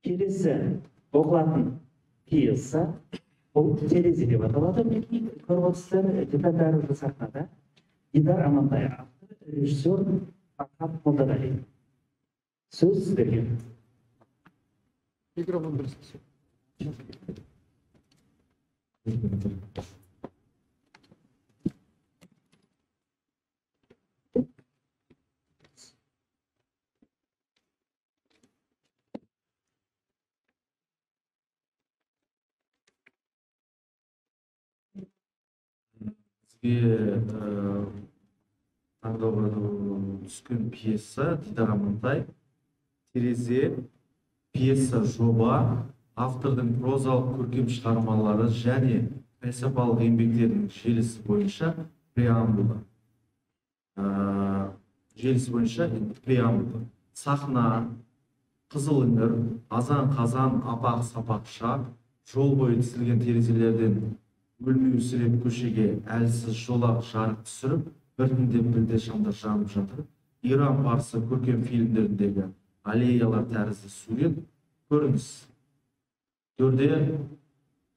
келесі оқылатын пьеса бұл терезе деп аталады. Көріп отырсыздар, детальдары уже сахнада. Дидар Амантай автор, режиссер Фархат Молдағалиев. Сөз сіздерге. Микрофон берсеңіз. Бізге таңдауға түскен пьеса Дидар Амантай терезе пьеса жоба, автордың прозалық көркем шығармалары және фәлсапалық еңбектерінің желісі бойынша преамбула. Сахна, қызыл іңір, азан-қазан, апақ-сапақ шақ, жол бойы тізілген терезелерден өлмеусіреп көшеге әлсіз жолақ жарық түсіріп, біртіндеп білде шамдар жанып жатыр. Иран парсы көркем фильмдеріндегі аллеялар тәрізді сурет көрініс. Төрде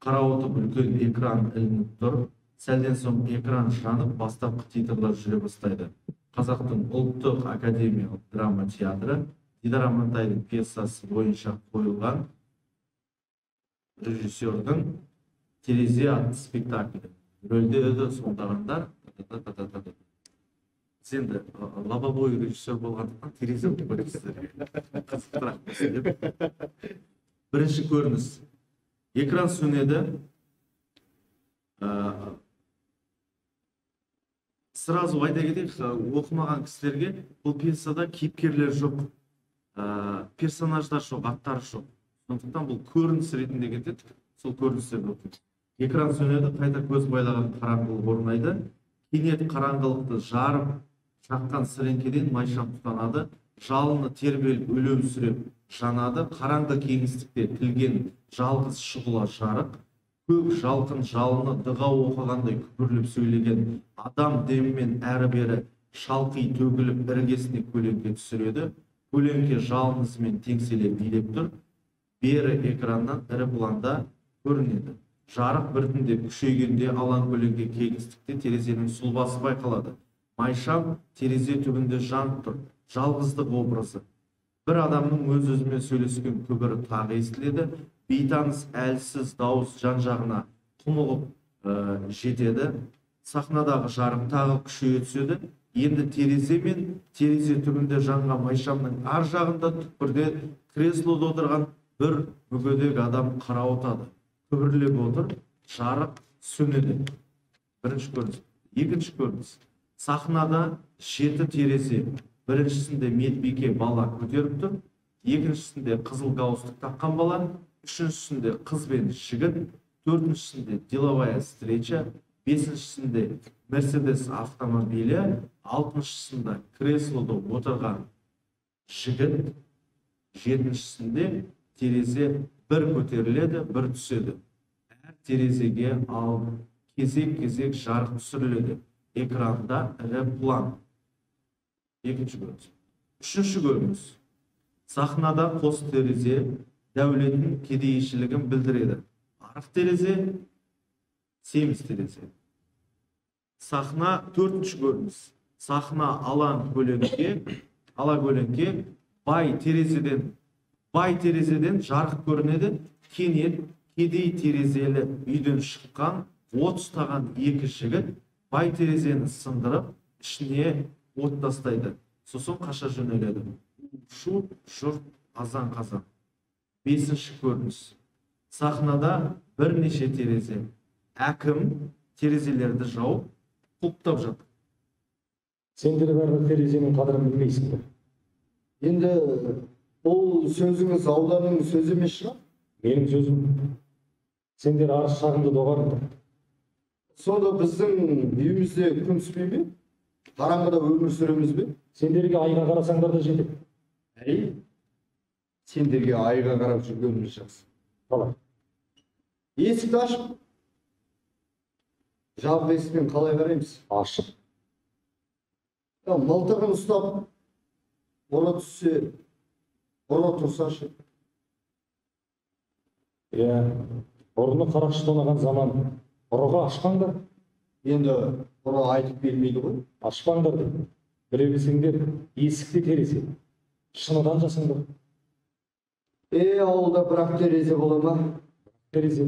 қарауытып үлкен экран ілініп тұр. Сәлден соң экран жанып, бастапқы титрлар жүре бастайды. Қазақтың ұлттық академиялық драма театры Дидар Амантайдың пьесасы бойынша қойылған режиссердің терезе атты спектаклі. Рөлдерді сомдағандар Сенді лобовой режиссер болғандықтан терезе өтіп көресіздерге. Қызықтырақ болсын деп. Бірінші көрініс. Экран сөнеді. Сразу айта кетейік, оқымаған кісілерге бұл пьесада кейіпкерлер жоқ, персонаждар жоқ, аттар жоқ. Сондықтан бұл көрініс ретінде кетеді, сол көріністерді оқиды. Экран сөнеді, қайта көз байлаған қараңғылық орнайды. Кенет қараңғылықты жарып жаққан сіреңкеден майшам тұтанады, жалыны тербеліп өлеусіреп жанады. Қараңғы кеңістікте тілген жалғыз шұғыла жарық, көк жалқын жалыны дұға оқығандай күпірліп сөйлеген адам демімен әрі-бері шалқи төгіліп іргесіне көлеңке түсіреді. Көлеңке жалынысымен теңселе билеп тұр. Бері экраннан ірі бұланда көрінеді. Жарық біртіндеп күшейгенде алаң көлеңке кеңістікте терезенің сұлбасы байқалады. Майшам терезе түбінде жанып тұр. Жалғыздық образы. Бір адамның өз-өзімен сөйлескен күбірі тағы естіледі. Бейтаныс әлсіз дауыс жан-жағына құмығып жетеді. Сахнадағы жарық тағы күшейе түседі. Енді терезе мен терезе түбінде жанған майшамның ар жағында түкпірде креслода отырған бір мүгедек адам қарауытады. Күбірлеп отыр, жарық сөнеді. Бірінші көрініс. Екінші көрініс. Сахнада 7 терезе. Біріншісінде медбике бала көтеріп тұр, екіншісінде қызыл галстук таққан бала, үшіншісінде қыз бен жігіт, төртіншісінде деловая встреча, бесіншісінде Мерседес автомобилі, алтыншысында креслода отырған жігіт, жетіншісінде терезе бір көтеріледі, бір түседі. Әр терезеге ал кезек-кезек жарық түсіріледі. Экранда ірі план. Екінші көрініс. Үшінші көрініс. Сахнада қос терезе дәулеттің кедейшілігін білдіреді. Арық терезе, семіз терезе. Сахна төртінші көрініс. Сахна ала көлеңке бай терезеден жарық көрінеді. Кенет кедей терезелі үйден шыққан 30-таған екі жігіт бай терезені сындырып, ішіне от тастайды. Сосын қаша жөнеледі. Шу жұрт азан-қазан. Бесінші көрініс. Сахнада бірнеше терезе. Әкім терезелерді жауып, құлыптап жатыр. Сендер бәрі терезенің қадірін білмейсіңдер. Енді бұл сөзіңіз ауданның сөзі емес шығар? Менің сөзім. Сендер арыз шағымды доғарыңдар. Сонда біздің үйімізде күн түспей ме? Қараңғыда өмір сүреміз бе? Сендерге айға қарасаңдар да жетеді. Әй, сендерге айға қарап жүргеніміз жақсы. Қалай? Есікті ашып, жабық есікпен қалай қараймыз? Ашық. Мылтығын ұстап, ұры түссе, ұры тұрсашы. Ұрыны қарақшы тонаған заман ұрыға ашпаңдар, Енді бұны айтып бермейді ғой. ашпаңдар деп. Біле білсеңдер, есікте терезе, шыныдан жасаңдар. Ауылда бірақ терезе бола ма? Терезе.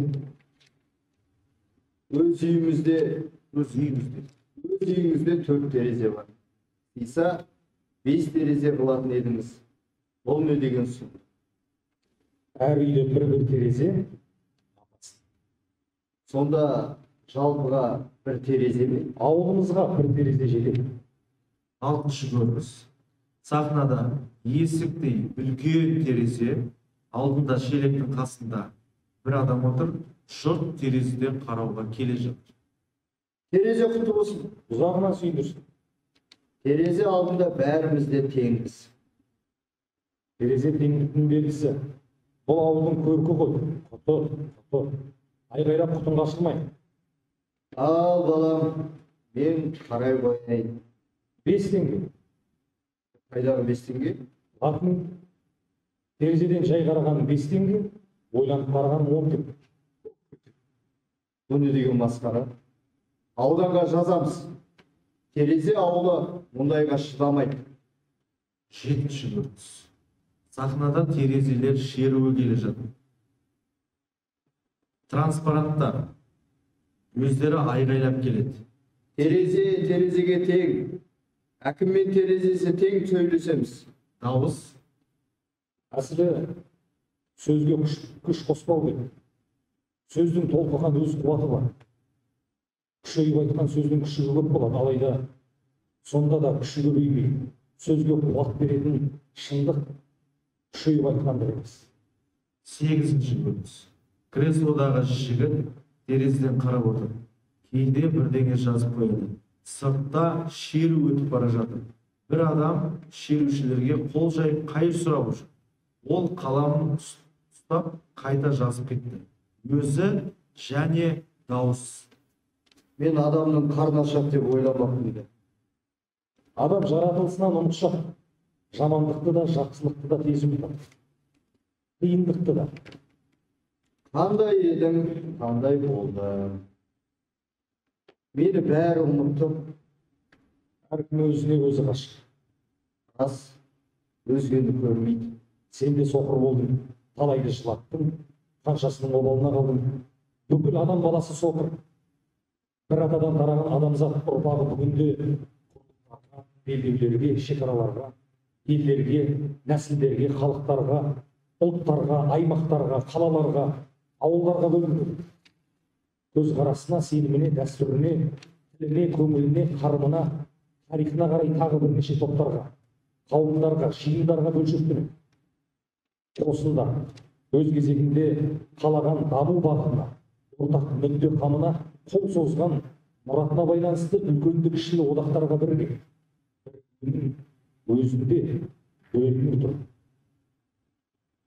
Өз үйімізде Өз үйімізде. 4 терезе бар. Иса 5 терезе қылатын едіңіз. Ол не деген сұм? Әр үйде бір терезе. Сонда жалпыға бір терезе ме? Ауылымызға бір терезе жетеді. 6-шы көрініс. Сахнада есіктей үлкен терезе, алдында шелектің қасында бір адам отыр, жұрт терезеден қарауға келе жатыр. Терезе құтты болсын. Ұзағынан сүйіндірсін. Терезе алдында бәріміз де теңбіз. Терезе теңдіктің белгісі. Бұл ауылдың көркі ғой. Құты. Айғайлап құтын қашырмай. Ал балам, мен қарай қойайын. 5 теңге. Қайдағы 5 теңге? Латын терезеден жай қараған 5 теңге, ойланып қараған 10 теңге. Bu ne деген масқара? Ауданға жазамыз. Терезе ауылы мұндайға шыдамайды. 7-ші көрініс. Сахнада терезелер шеруі келе жатыр. Транспаранттар өздері айғайлап келеді. Терезе терезеге тең. Әкім мен терезесі тең сөйлесеміз. Дауыс Әсілі сөзге күш қоспау керек. Сөздің толқыған өз қуаты бар. Күшейіп айтқан сөздің күші көп болады, алайда сонда да күші көбеймей, сөзге қуат беретін шындық күшейіп айтқанда емес. 8-ші көрініс. Креслодағы жігіт терезеден қарап отыр. Кейде бірдеңе жазып қояды. Сыртта шеру өтіп бара жатыр. Бір адам шерушілерге қол жайып қайыр сұрап жүр. Ол қаламын ұстап қайта жазып кетті. Өзі және дауыс. Мен адамның қарны ашады деп ойламаппын дейді. Адам жаратылысынан ұмытшақ, жамандықты да, жақсылықты да тез ұмытады. Қиындықты да. Қандай едің, қандай болды. Мені бәрі ұмытты. Әркім өзіне өзі ғашық. Рас, өзгені көрмейді. Сен де соқыр болдың, талайды жылаттың, қаншасының обалына қалдың. Бүкіл адам баласы соқыр. Бір атадан тараған адамзат ұрпағы бүгінде белдеулерге, шекараларға, елдерге, нәсілдерге, халықтарға, ұлттарға, аймақтарға, қалаларға, ауылдарға бөлінді. Көзқарасына, сеніміне, дәстүріне, тіліне, көңіліне, қарымына, тарихына қарай тағы бірнеше топтарға, қауымдарға, жиындарға бөлшектенеді. Осында өз кезегінде қалаған даму бағытына, ортақ мүдде қамына қол созған мұратына байланысты үлкенді кішілі одақтарға бірігіп, өзінде бөлініп тұр.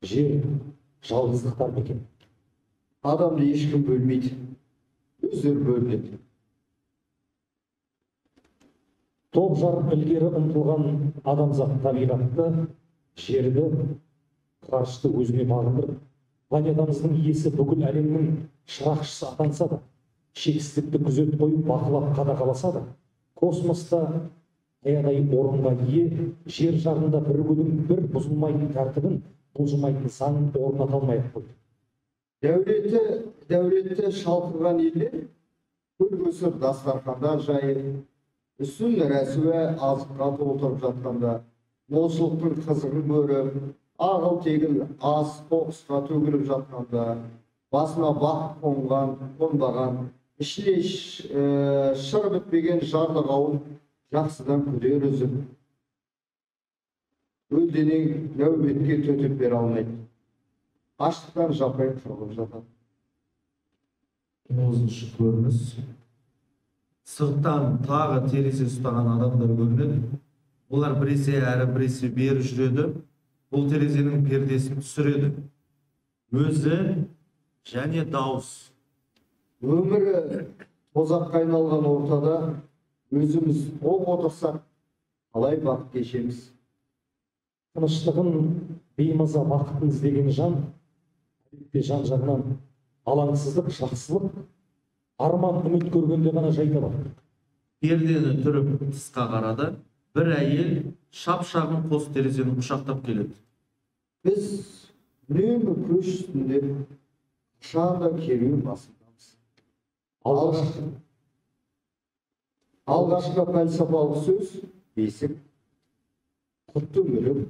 Жер жалғыздықтар мекен. Адамды ешкім бөлмейді. Өздері бөлінеді. Топ жарып ілгері ұмтылған адамзат табиғатты, жерді, ғарышты өзіне бағындырып, планетамыздың иесі бүкіл әлемнің шырақшысы атанса да, шексіздікті күзет қойып бақылап қадағаласа да, космоста аядай орынға ие, жер жағында бір күнің бір бұзылмайтын тәртібін, бұлжымайтын заңын орната алмай қойды. Дәулетті шалқыған елдер көл көсір дастархандар жайып, үстін рәсуа азыққа толтырып жатқанда, молшылықтың қызығын көріп, ағыл тегіл ас қоқысқа төгіліп жатқанда, басына бақ қонбаған, ішіне шыр бітпеген жарлы қауым жақсыдан күдер үзіп, өлденең нәубетке төтеп бере алмайды. Аштықтан жаппай қырылып жатады. 9-шы көрініс. Сырттан тағы терезе ұстаған адамдар көрінеді. Олар біресе әрі біресе бері жүреді. Бұл терезенің пердесін түсіреді. Өзі және дауыс. Өмірі тозаққа айналған ортада өзіміз оң отырсақ, қалай бақыт кешеміз. Тыныштығын, беймаза бақытын іздеген жан, тіпті жан жағынан алаңсыздық, жақсылық, арман, үміт көргенде ғана жайда бар. Пердені түріп тысқа қарады. Бір әйел шап-шағын қос терезені құшақтап келеді. Біз үнемі көш үстінде қашанда керуен басындамыз. Алғашқы пәлсапалық сөз бесік, құтты мүлік,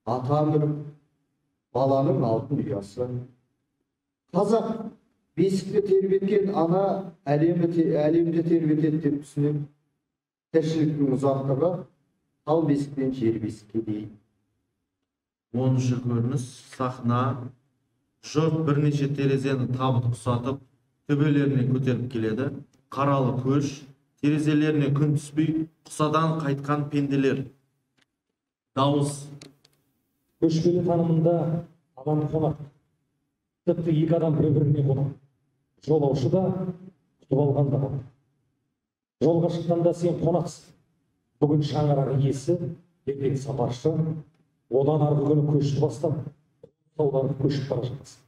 ата мүлік, баланың алтын ұясы. Қазақ бесікті тербеткен ана әлемді тербетеді деп түсінеді. Тіршіліктің ұзақтығы тал бесіктен жер бесікке дейін. 10-шы көрініс сахна. Жұрт бірнеше терезені табыт ұсатып, төбелеріне көтеріп келеді. Қаралы көш, терезелеріне күн түспей, құсадан қайтқан пенделер. Дауыс. Көшпелі танымында адам қонақ. Тіпті екі адам бір-біріне қонақ. Жолаушы да, күтіп алған да қонақ. Жолға шыққанда сен қонақсың. Бүгін шаңырақ иесі, ертең сапаршы, одан арғы күні көшті бастап, сауланып көшіп бара жатырсың.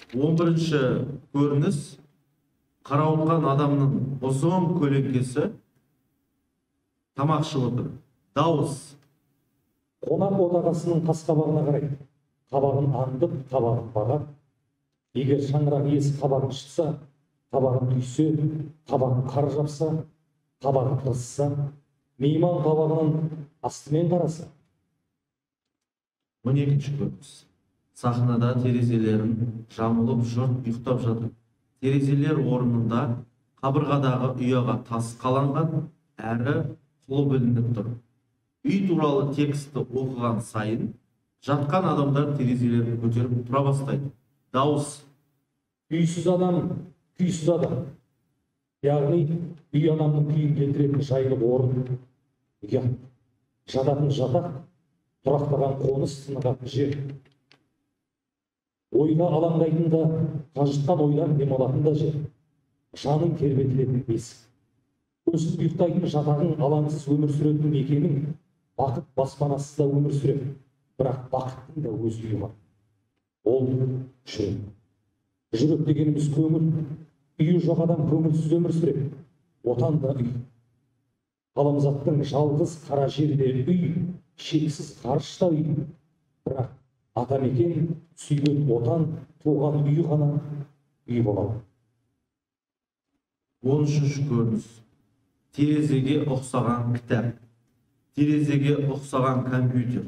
11-ші көрініс қарауытқан адамның ұзын көлеңкесі тамақ ішіп отыр. Дауыс. Қонақ отағасының қас-қабағына қарайды. Қабағын аңдып, қабағын бағады. Егер шаңырақ иесі қабағын шытса, қабағын түйсе, қабағын қар жапса, қабағын тырысса, мейман қабағының астымен қараса. 12-ші көрініс. Сахнада терезелерін жамылып жұрт ұйықтап жатыр. Терезелер орнында қабырғадағы ұяға тас қаланған, әрі құлы білініп тұр. Үй туралы тексті оқыған сайын, жатқан адамдар терезелерін көтеріп тұра бастайды. Дауыс. Үйсіз адам, күйсіз адам. Яғни, үй адамның күйін келтіретін жайлы орын, ұят. Жататын жатақ, тұрақтаған қоныс, сынығатын жер. Ойға алаңдайтын да, қажытқан ойлар демалатын да жер. Жаның тербетілетін бесік. Өсіп ұйықтайтын жатағың алаңсыз өмір сүретін мекенің, бақыт баспанасыз да өмір сүреді. Бірақ бақыттың да өз үйі бар. Ол жүрек. Жүрек дегеніміз көңіл. Үйі жоқ адам көңілсіз өмір сүреді. Отан да үй. Ғаламзаттың жалғыз қара жерде үй, шексіз ғарышта үй. Бірақ атамекен, сүйген отан, туған үй ғана үй болады. 13-ші көрініс. Терезеге ұқсаған кітап. Терезеге ұқсаған компьютер.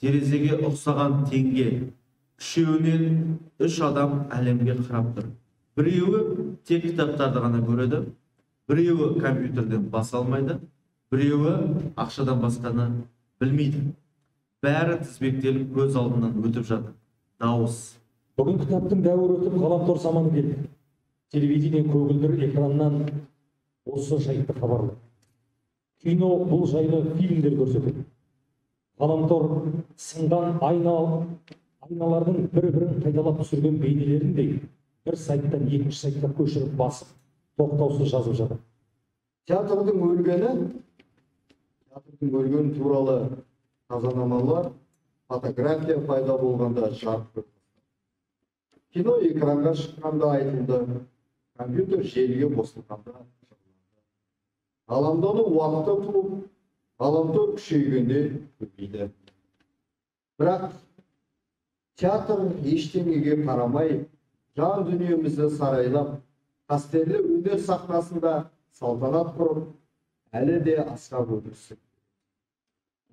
Терезеге ұқсаған теңге. Үшеуінен 3 адам әлемге қарап тұр. Біреуі тек кітаптарды ғана көреді, біреуі компьютерден бас алмайды, біреуі ақшадан басқаны білмейді. Бәрі тізбектеліп көз алдынан өтіп жатыр. Дауыс. Бүгін кітаптың дәуірі өтіп, ғаламтор заманы келді. Телевидение көгілдір экраннан осы жайтты хабарлайды. Кино бұл жайлы фильмдер көрсетеді. Ғаламтор сынған айналардың бір-бірін қайталап түсірген бейнелеріндей бір сайттан екінші сайтқа көшіріп басып, тоқтаусыз жазып жатыр. Театрдың өлгені туралы қазанамалар, фотография пайда болғанда жарық көрді. Кино экранға шыққанда айтылды, компьютер желіге қосылғанда ғаламдану уақытта туып, ғаламтор күшейгенде көбейді. Бірақ театр ештеңеге қарамай, жан дүниемізді сарайлап, қастерлі өнер сахнасында салтанат құрып, әлі де асқақ өрісі.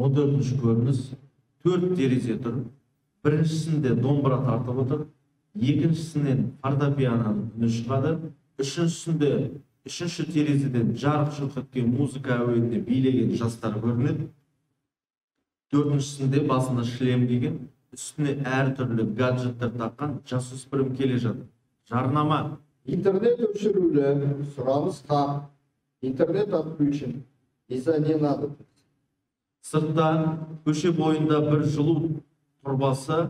14-ші көрініс. 4 терезе тұр. Біріншісінде домбыра тартып отыр, екіншісінен фортепианоның үні шығады, үшінші терезеден жарық жылт еткен музыка әуеніне билеген жастар көрінеді. 4-шісінде басына шлем киген, үстіне әртүрлі гаджеттер таққан жасөспірім келе жатыр. Жарнама. Интернет өшірулі, сұраныс қап, интернет отключен, из-за не надо. Сыртта көше бойында бір жылу тұрбасы,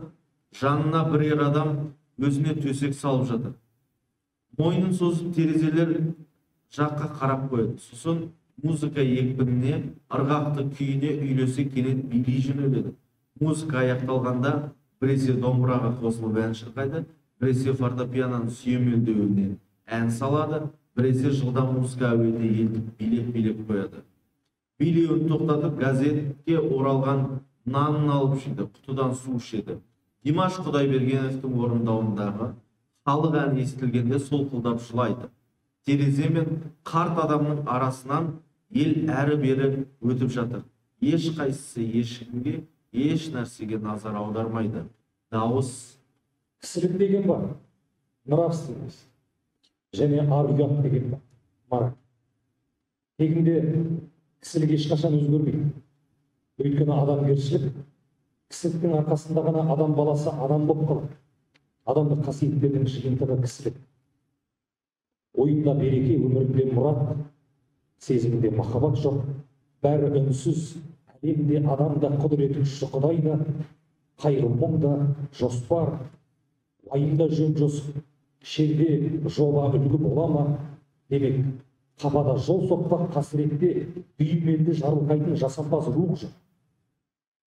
жанына бірер адам өзіне төсек салып жатыр. Мойнын созып терезелер жаққа қарап қойды. Сосын музыка екпініне, ырғақты күйіне үйлесе кенет билей жөнеледі. музыка аяқталғанда біресе домбыраға қосылып ән шырқайды, біресе фортепианоның сүйемелдеуіне ән салады, біресе жылдам музыка әуеніне елтіп билеп қояды. Билеуін тоқтатып газетке оралған нанын алып жейді, құтыдан су ішеді. Димаш Құдайбергеновтың орындауындағы халық әні естілгенде солқылдап жылайды. Терезе мен қарт адамның арасынан ел әрі-бері өтіп жатыр. Ешқайсысы ешкімге, еш нәрсеге назар аудармайды. Дауыс. Кісілік деген бар, нравственность және ар-ұят деген бар, мораль. Тегінде кісілік ешқашан өзгермейді. Өйткені адамгершілік, кісіліктің арқасында ғана адам баласы адам болып қалады. Адамдық қасиеттердің жиынтығы кісілік. Ойында береке, өмірінде мұрат, сезімінде махаббат жоқ. Бәрі үнсіз, әлемде адамда құдіреті күшті Құдай да, қайғы мұң да, жоспар, уайымда жөн жосып, шерде жоба үлгі бола ма? Демек, қапада жол соқпақ қасіретте үйменді жарылқайтын жасампаз рух жоқ.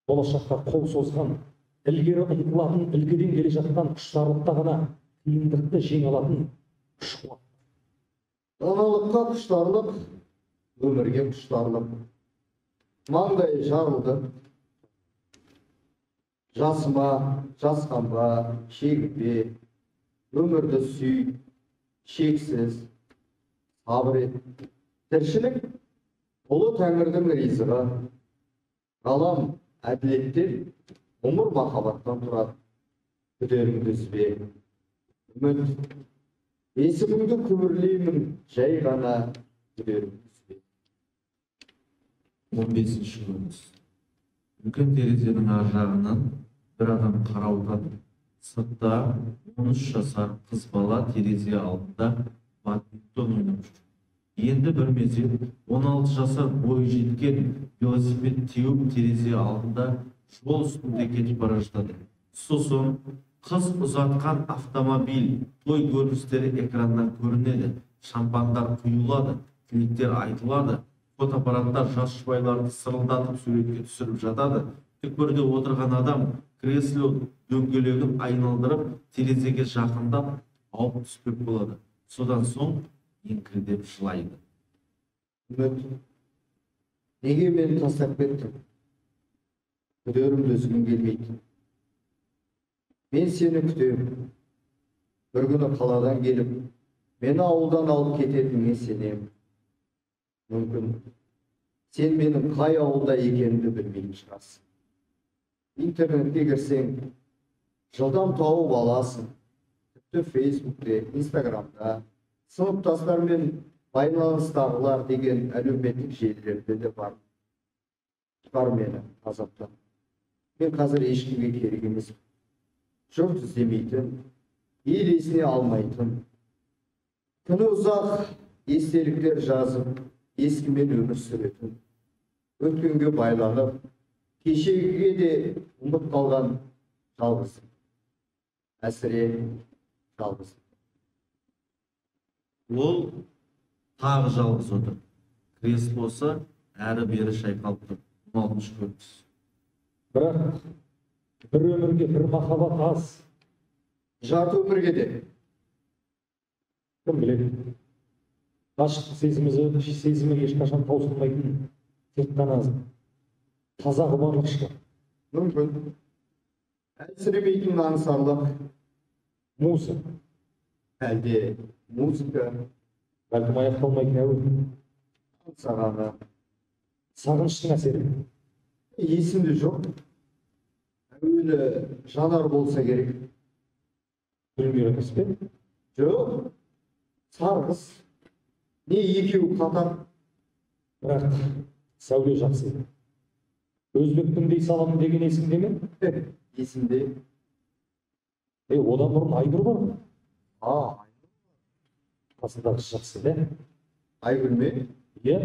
Болашаққа қол созған, ілгері ұмтылатын, ілгеден келе жатқан құштарлықта ғана қиындықты жеңе алатын күш қуат. Даналыққа құштарлық, өмірге құштарлық. Маңдайы жарылды. Жасыма, жасқанба, шегінбе, өмірді сүй, шексіз, сабыр ет. Тіршілік ұлы Тәңірдің ризығы. Ғалам әділеттен, ғұмыр махаббаттан тұрады. Күдеріңді үзбе, үміт. Есіміңді күбірлеймін, жай ғана күдеріңді үзбе. 15-ші көрініс. Үлкен терезенің ар жағынан бір адам қарауытады. Сыртта 13 жасар қыз бала терезе алдында бадминтон ойнап жүр. Енді бір мезет 16 жасар бойы жеткен велосипед теуіп терезе алдында жол үстінде кетіп бара жатады. Сосын қыз ұзатқан автомобиль, той көріністері экраннан көрінеді. Шампандар құйылады, тілектер айтылады. Фотоаппараттар жас жұбайларды сырылдатып суретке түсіріп жатады. Түкпірде отырған адам кресло дөңгелегін айналдырып, терезеге жақындап, ауып түспек болады. Содан соң еңкілдеп жылайды. Үміт, неге мені тастап кеттің? Күдерімді үзгім келмейді. Мен сені күтемін. Бір күні қаладан келіп, мені ауылдан алып кететініңе сенемін. Мүмкін, сен менің қай ауылда екенімді білмейтін шығарсың. Интернетке кірсең, жылдам тауып аласың. Тіпті Фейсбукте, Инстаграмда, сыныптастармен байланыстағылар деген әлеуметтік желілерде де бар. Бар мені азаптан. Мен қазір ешкімге керек емеспін. Жұрт іздемейтін, ел есіне алмайтын. Күні ұзақ естеліктер жазып, ескімен өмір сүретін. Өткенге байланып, кешегіге де ұмыт қалған жалғызым. Әсіре жалғызым. Ол тағы жалғыз отыр. Креслосы әрі-бері шайқалып тұр. 16-ші көрініс. Бірақ бір өмірге бір махаббат аз. Жарты өмірге де. Кім біледі? Ғашықтық сезімі ешқашан таусылмайтын тек қана таза құмарлық шығар. Мүмкін. Әлсіремейтін аңсарлық. Музыка. Әлде музыка. Бәлкім аяқталмайтын әуен. Аңсағаны. Сағыныштың әсері. Есімде жоқ. Әуелі жанар болса керек. Гүлмира емес пе? Жоқ. Сарғыз. Не екеуі қатар. Бірақ сәуле жақсы. Өзбектің дей саламын деген есімде ме? Есімде. Одан бұрын Айнұр бар ма? Айгүл. Қасындағы жақсы, да? Айгүл ме? Иә.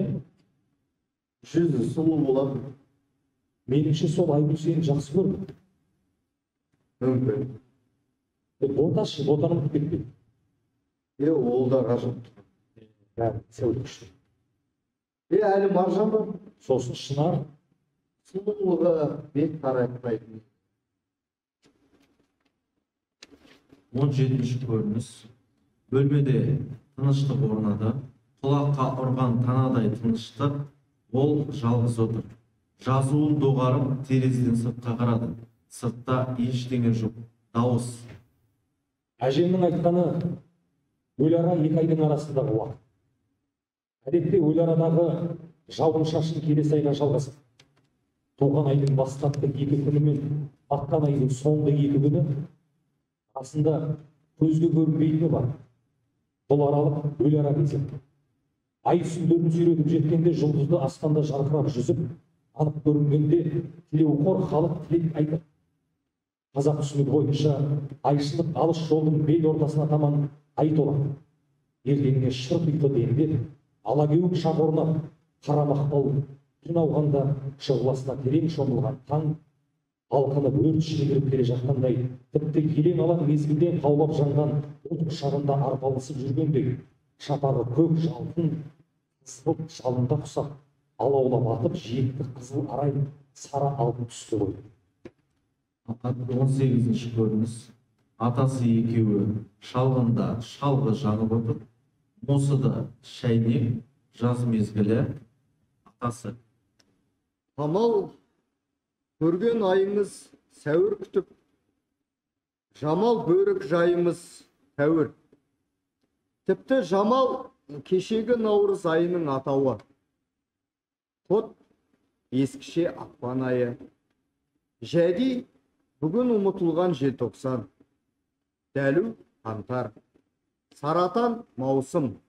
Жүзі сұлу болады. Меніңше сол Айгүл сені жақсы көрді. Мүмкін. Боташы, ботаны ұмытып кетпейді. Ол да ғажап. Бәрі сәуле күшті. Әлі маржан бар. Сосын Шынар. сұлулығы бет қаратпайтын. 17-ші көрініс. Бөлмеде тыныштық орнады. Құлаққа ұрған танадай тыныштық, ол жалғыз отыр. Жазуын доғарып, терезеден сыртқа қарады. Сыртта ештеңе жоқ. Дауыс. Әжемнің айтқаны өлара 2 айдың арасындағы уақыт. Әдетте өларадағы жауын шашын келесі айға жалғасады. Туған айдың бастапқы 2 күні мен батқан айдың соңғы 2 күні арасында көзге көрінбейтіні бар. Бұл аралық өлара кезі. Ай сүлдерін сүйретіп жеткенде жұлдызды аспанда жарқырап жүзіп, анық көрінгенде тілеуқор халық тілек айтып. Қазақ түсінігі бойынша айшылық алыс жолдың бел ортасына таман ай толады. Ертеңіне шырқ ұйқы денде алагеуік шақ орнап, қара мақпал түн ауғанда шұғыласына терең шомылған таң алқынып өрт ішіне кіріп келе жатқандай, тіпті елең алаң мезгілден қаулап жанған от құшағында арпалысып жүргендей, шапағы көк жалтын қызыл жалында құсап, алаулап атып жиекті қызыл арай сары алтын түсті қойды. 18-ші көрініс. Атасы екеуі шалғында шалғы жанып отыр. Мосыда шәйнек, жаз мезгілі. Атасы: Амал көрген айыңыз сәуір күтіп, жамал бөрік жайымыз тәуір. Тіпті жамал кешегі наурыз айының атауы. Қот ескіше ақпан айы. Жәди бүгін ұмытылған желтоқсан. Дәлу қаңтар. Саратан маусым.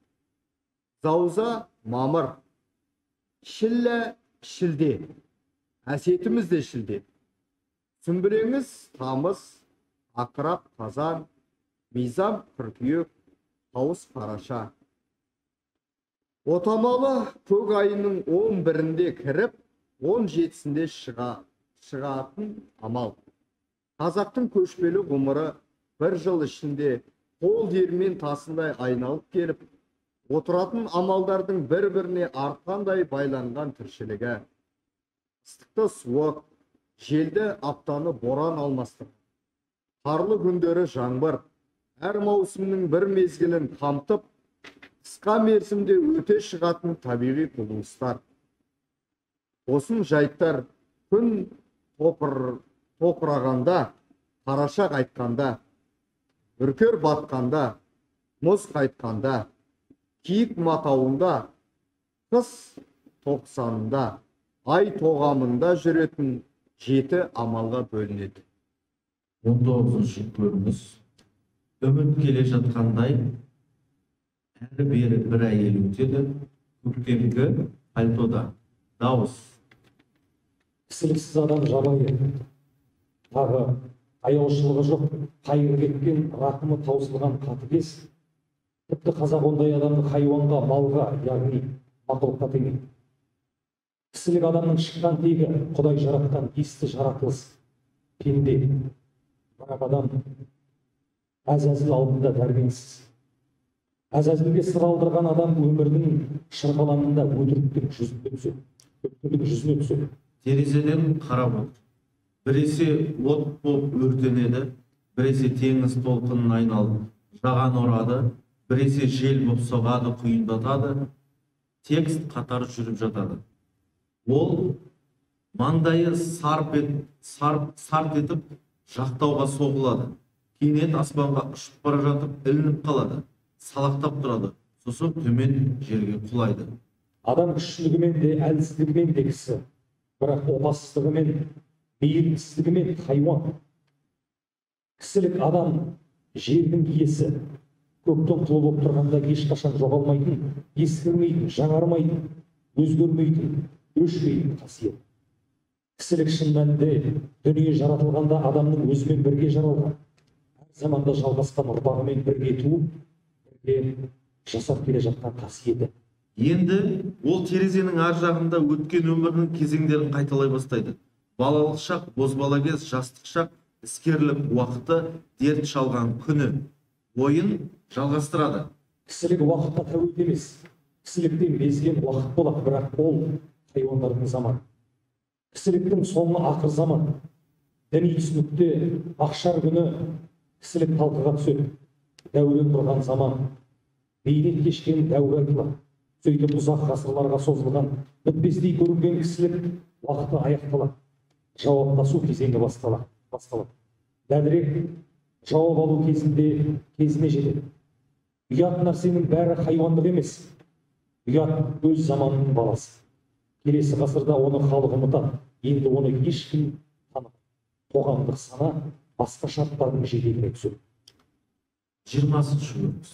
Зауза мамыр. Шіллә шілде. Әсетіміз де шілде. Сүмбіреңіз тамыз. Ақырап қазан. Мизам қыркүйек. Тауыс қараша. Отамалы көк айының 11-інде кіріп, 17-сінде шығатын амал. Қазақтың көшпелі ғұмыры бір жыл ішінде қол диірмен тасындай айналып келіп, отыратын амалдардың бір-біріне артқандай байланған тіршілігі. Ыстықты суық, желді аптаны боран алмастыр. Қарлы күндері жаңбыр, әр маусымның бір мезгілін қамтып, қысқа мерзімде өте шығатын табиғи құбылыстар. Осын жайттар күн топырағанда, қарашақ айтқанда, үркер батқанда, мұз қайтқанда, киік матауында, қыс тоқсанында, ай тоғамында жүретін 7 амалға бөлінеді. 19-ші көрініс. Үміт келе жатқандай, әрі-бері бір әйел өтеді. Көктемгі пальтода. Дауыс. Кісіліксіз адам жабайы. Тағы аяушылығы жоқ, қайыр кеткен, рақымы таусылған қатыгез. Тіпті қазақ ондай адамды хайуанға, малға, яғни мақұлыққа теңейді. Кісілік адамның шыққан тегі Құдай жаратқан есті жаратылыс, пенде. Бірақ адам әзәзіл алдында дәрменсіз. Әзәзілге сыр алдырған адам өмірдің шырғалаңында өтіріктің жүзіне түседі. Терезеден қарап отыр. Біресе от болып өртенеді, біресе теңіз толқынын айналып жаған орады, біресе жел болып соғады, құйындатады. Текст қатар жүріп жатады. Ол маңдайы сарт етіп жақтауға соғылады. Кенет аспанға ұшып бара жатып ілініп қалады. Салақтап тұрады. Сосын төмен жерге құлайды. Адам күштілігімен де, әлсіздігімен де кісі. Бірақ опасыздығымен, мейірімсіздігімен хайуан. Кісілік адам жердің иесі. Көктен құлы болып тұрғанда ешқашан жоғалмайтын, ескірмейтін, жаңармайтын, өзгермейтін, өшпейтін қасиет. Кісілік шын мәнінде дүние жаратылғанда адамның өзімен бірге жаралған, әр заманда жалғасқан ұрпағымен бірге туып, бірге жасап келе жатқан қасиеті. Енді ол терезенің ар жағында өткен өмірінің кезеңдерін қайталай бастайды. Балалық шақ, бозбала кез, жастық шақ, іскерлік уақыты, дерт шалған күні. Ойын жалғастырады. Кісілік уақытқа тәуелді емес. Кісіліктен безген уақыт болады, бірақ ол хайуандардың заманы. кісіліктің соңы ақыр заман. Діни түсінікте ақшар күні кісілік талқыға түседі. Дәурен тұрған заман, бейнет кешкен дәуір айтылады. Сөйтіп ұзақ ғасырларға созылған бітпестей көрінген кісілік уақыты аяқталады. Жауаптасу кезеңі басталады. Дәлірек жауап алу кезіне жетеді. Ұят нәрсенің бәрі хайуандық емес. Ұят өз заманының баласы. Келесі ғасырда оны халық ұмытады. Енді оны ешкім танып, қоғамдық сана басқа шарттардың жетегіне түседі. 20-шы көрініс.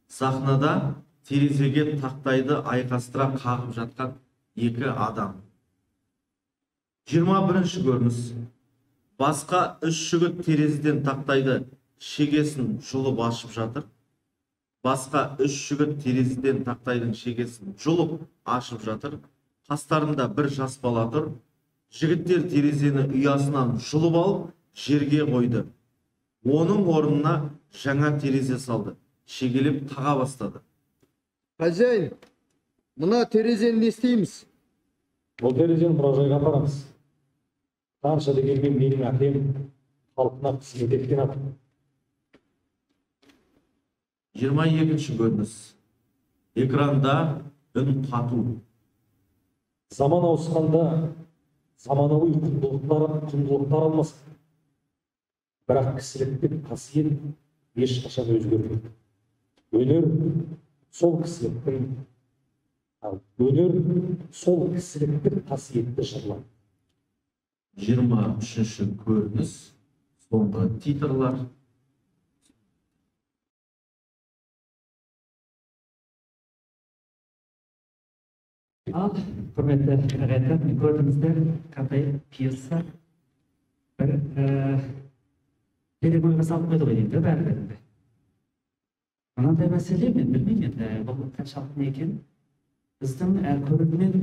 Сахнада терезеге тақтайды айқастыра қағып жатқан екі адам. 21-ші көрініс. Басқа үш жігіт терезеден тақтайды шегесін жұлып ашып жатыр. Басқа үш жігіт терезеден тақтайдың шегесін жұлып ашып жатыр. Қастарында бір жас бала тұр. Жігіттер терезені ұясынан жұлып алып жерге қойды. Оның орнына жаңа терезе салды. Шегелеп таға бастады. Хозяин, мына терезені не істейміз? Бұл терезені мұражайға апарамыз. Қанша дегенмен менің әкем халқына қызмет еткен адам. 22-ші көрініс. Экранда үн қату. Заман ауысқанда заманауи құндылықтар алмасқа. Бірақ кісіліктік қасиет ешқашан өзгермейді. Өнер сол кісіліктік қасиетті жырлар. 23-ші көрініс. Соңғы титрлар. Ал, құрметті ағайындар, көрдіңіздер қандай пьеса бір перебойға салып қойды ғой деймін бәрі. Мынандай мәселе мен білмеймін енді бұл қаншалықты не екен. Біздің көрермен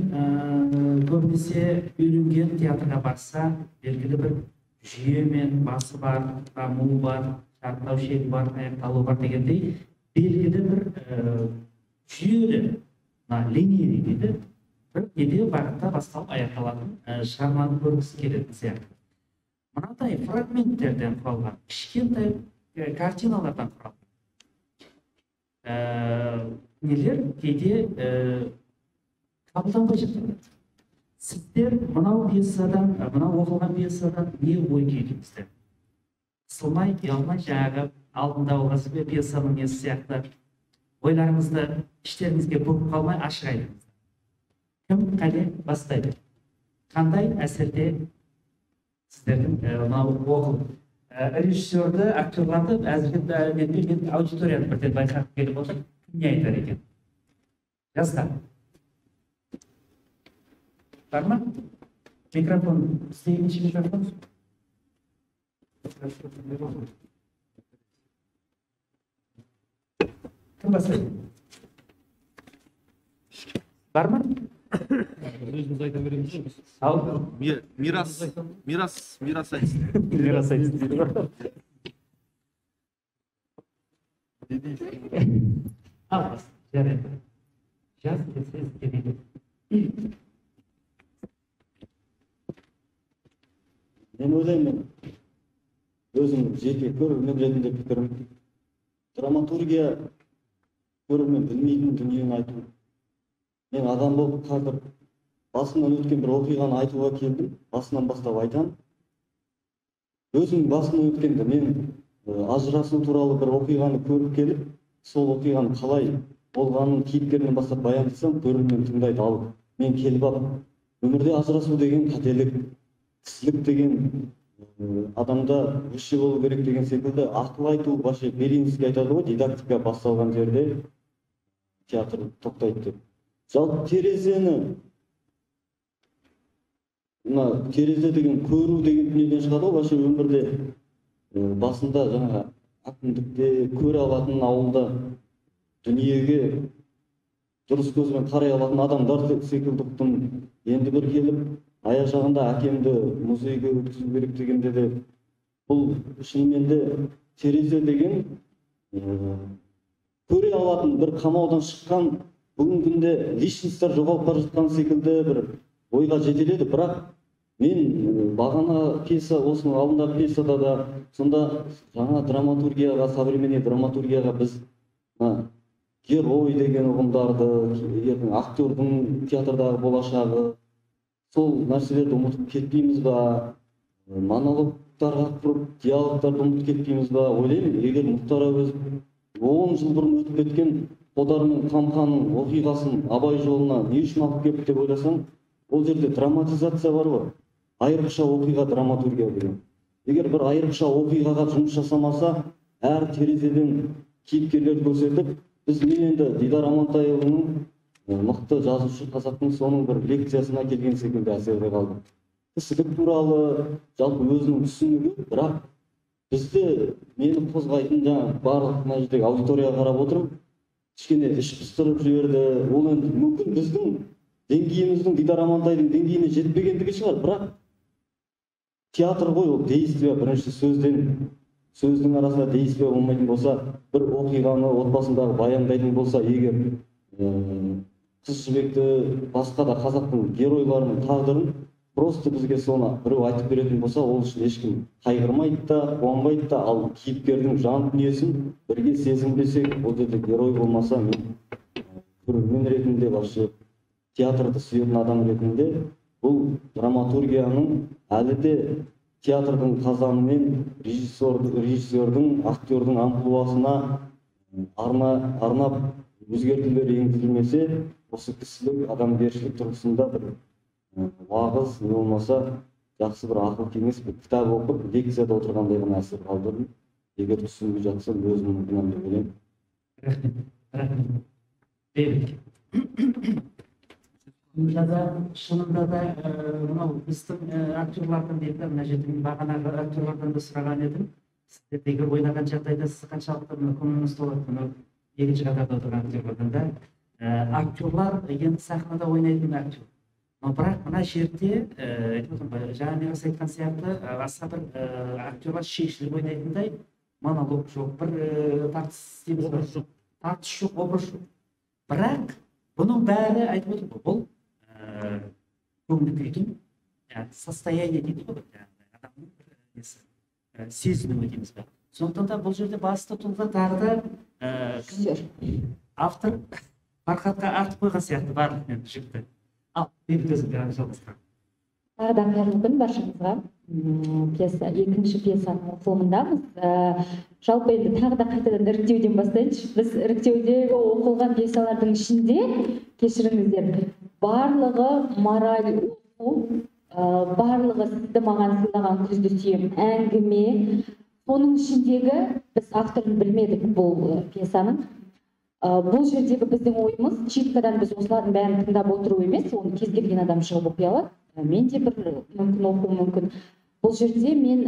көбінесе үйренген театрға барса, белгілі бір жүйемен басы бар, дамуы бар, шарттау шегі бар, аяқталуы бар дегендей белгілі бір жүйелі, линейный дейді, бір неде бағытта басталып аяқталатын шығарманы көргісі келетін сияқты. Мынадай фрагменттерден құралған, кішкентай картиналардан құралған нелер кейде қабылданбай жатады. Сіздер мынау пьесадан, мынау оқылған пьесадан не ой түйдіңіздер? Қысылмай, ұялмай, жаңағы алдында болған пьесаның несі сияқты ойларыңызды іштеріңізге бүгіп қалмай ашық айтыңыздар. Кім қане бастайды? Қандай әсерде сіздердің мынау оқылып? Режиссерді, актерларды әзірге мен аудиторияны бірден байқап келіп отыр. Кім не айтар екен? Жазда. Бар ма? Микрофон, істейінші микрофон? Кім бастайды? Бар ма? Өзіміз айта береміз. Ал, Мирас айтсын. Мирас айтсын. Ал, жарайды. Жаз десе істемейді. Мен ойлаймын, өзім жеке көрермен ретінде пікірім, драматургия көрермен білмейтін дүниені айту. Мен адам болып қазір басымнан өткен бір оқиғаны айтуға келдім, басынан бастап айтам. Өзім басымнан өткенде мен ажырасу туралы бір оқиғаны көріп келіп, сол оқиғаны қалай болғанын кейіпкерінен бастап баяндасам, көрермен тыңдайды. Ал мен келіп алып, өмірде ажырасу деген қателік, кісілік деген адамда высший болу керек деген секілді ақыл айту, башы Белинский айтады ғой, дидактика басталған жерде театр тоқтайды деп. Жалпы терезені, терезе деген көру деген дүниеден шығады ғой, башы өмірде басында жаңа әкімдікте көре алатын ауылда дүниеге дұрыс көзбен қарай алатын адамдар секілді ұқтым. Енді бір келіп аяқ жағында әкемді музейге өткізу керек дегенде де бұл шынымен де терезе деген көре алатын бір қамаудан шыққан бүгінгі күнде личностьтар жоғалып бара жатқан секілді бір ойға жетеледі, бірақ мен бағана пьеса, осының алдындағы пьесада да сонда жаңа драматургияға, современный драматургияға біз герой деген ұғымдарды, актердің театрдағы болашағы, сол нәрселерді ұмытып кетпейміз ба, монологтарға құрып, диалогтарды ұмытып кетпейміз ба, ойлаймын. Егер Мұхтар Әуезов 10 жыл бұрын өтіп кеткен Қодар мен Қамқаның оқиғасын Абай жолына не үшін алып келді деп ойласаң, ол жерде драматизация бар ғой. Айрықша оқиға драматургия деген. Егер бір айрықша оқиғаға жұмыс жасамаса, әр терезеден кейіпкерлерді көрсетіп, біз мен енді Дидар Амантайұлының мықты жазушы қазақтың соның бір лекциясына келген секілді әсерде қалдым. Кісілік туралы, жалпы өзінің түсінігі, бірақ бізді мені қозғайтын барлық мына жердегі аудиторияға қарап отырып, кішкене іш пыстырып жіберді. Ол енді мүмкін біздің деңгейіміздің, Дидар Амантайдың деңгейіне жетпегендігі шығар, бірақ театр ғой, ол действие, бірінші сөздің арасында действие болмайтын болса, бір оқиғаны отбасындағы баяндайтын болса, егер Қыз жібекті, басқа да қазақтың геройларының тағдырын просто бізге соны біреу айтып беретін болса, ол үшін ешкім қайғырмайды да, қуанбайды да, ал кейіпкердің жан дүниесін бірге сезінбесек, ол жерде герой болмаса, мен көрермен ретінде, вообще театрды сүйетін адам ретінде, бұл драматургияның әлі де театрдың қазаны мен режиссердің, актердің амплуасына арнап өзгертулер енгізілмесе, осы кісілік, адамгершілік тұрғысында бір уағыз, не болмаса жақсы бір ақыл кеңес, бір кітап оқып, лекцияда отырғандай ғана әсер қалдырдым. Егер түсінбей жатсам, өзімнің күнәм деп ойлаймын. Рахмет. Бейбіт. Шынында да мынау біздің актерлардан дейді, мына жерде бағанағы актерлардан да сұраған едім. Сіздер егер ойнаған жағдайда сіз қаншалықты көңіліңіз толады, екінші қатарда отырған актерлардан да. Актерлар енді сахнада ойнайтын актер. Бірақ мына жерде, жаңа Мирас айтқан сияқты, аса бір актерлар шешіліп ойнайтындай монолог жоқ, бір тартыс жоқ, образ жоқ. Бірақ бұның бәрі айтып отыр, бұл көңіл күйдің состояние дейді ғой, адамның сезінуі дейміз бе. Сондықтан да бұл жерде басты тұлға тағы да автор Фархатқа артып қойған сияқты барлық мен жігітті. Ал, бейбіт өзің жалғастырам. Тағы да қайырлы күн баршаңызға. Екінші пьесаның оқылымындамыз. Жалпы енді тағы да қайтадан іріктеуден бастайыншы. Біз іріктеудегі оқылған пьесалардың ішінде, кешіріңіздер, барлығы мораль оқу, барлығы сізді маған сыйлаған күзді сүйем әңгіме. Соның ішіндегі біз авторын білмедік бұл пьесаның. Бұл жердегі біздің ойымыз, читкадан біз осылардың бәрін тыңдап отыру емес, оны кез келген адам шығып оқи алады. Мен де бір мүмкін оқуым мүмкін. Бұл жерде мен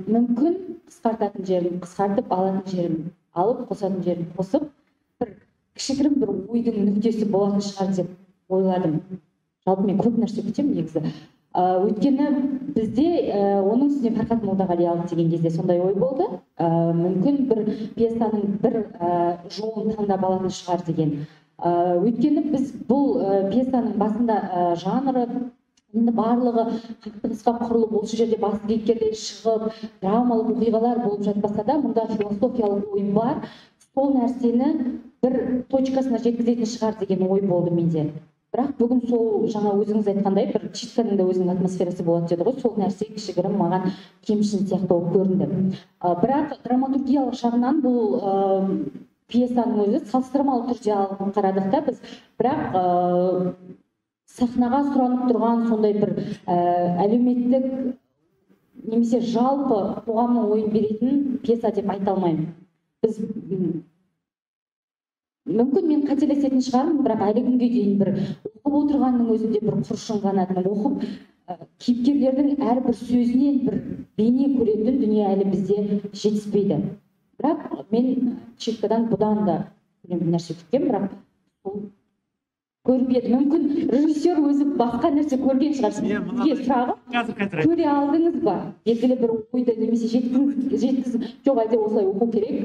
мүмкін қысқартатын жерін қысқартып, алатын жерін алып, қосатын жерін қосып, бір кішігірім бір ойдың нүктесі болатын шығар деп ойладым. Жалпы мен көп нәрсе күтемін негізі. Өйткені бізде оның үстіне Фархат Молдағалиев деген кезде сондай ой болды. Мүмкін бір пьесаның бір жолын таңдап алатын шығар деген. Өйткені біз бұл пьесаның басында жанры, енді барлығы қақтығысқа құрылып, осы жерде басты кейіпкерлер шығып, драмалық оқиғалар болып жатпаса да, мұнда философиялық ой бар. Сол нәрсені бір точкасына жеткізетін шығар деген ой болды менде. Бірақ бүгін сол жаңа өзіңіз айтқандай бір читканың да өзінің атмосферасы болады деді ғой, сол нәрсе кішігірім маған кемшін сияқты болып көрінді. Бірақ драматургиялық жағынан бұл пьесаның өзі салыстырмалы түрде алып қарадық та біз, бірақ сахнаға сұранып тұрған сондай бір әлеуметтік немесе жалпы қоғамның ойын беретін пьеса деп айта алмаймын. Біз мүмкін мен қателесетін шығармын, бірақ әлі күнге дейін бір оқып отырғанның өзінде бір құршын қанатының оқып, кейіпкерлердің әрбір сөзінен бір бейне көретін дүние әлі бізде жетіспейді. Бірақ мен читкадан бұдан да нәрсе күткен, бірақ көріп еді. Мүмкін режиссер өзі басқа нәрсе көрген шығар. Сізге сұрағым, көре алдыңыз ба? Белгілі бір ойды немесе жеткізіп, жоқ әлде осылай оқу керек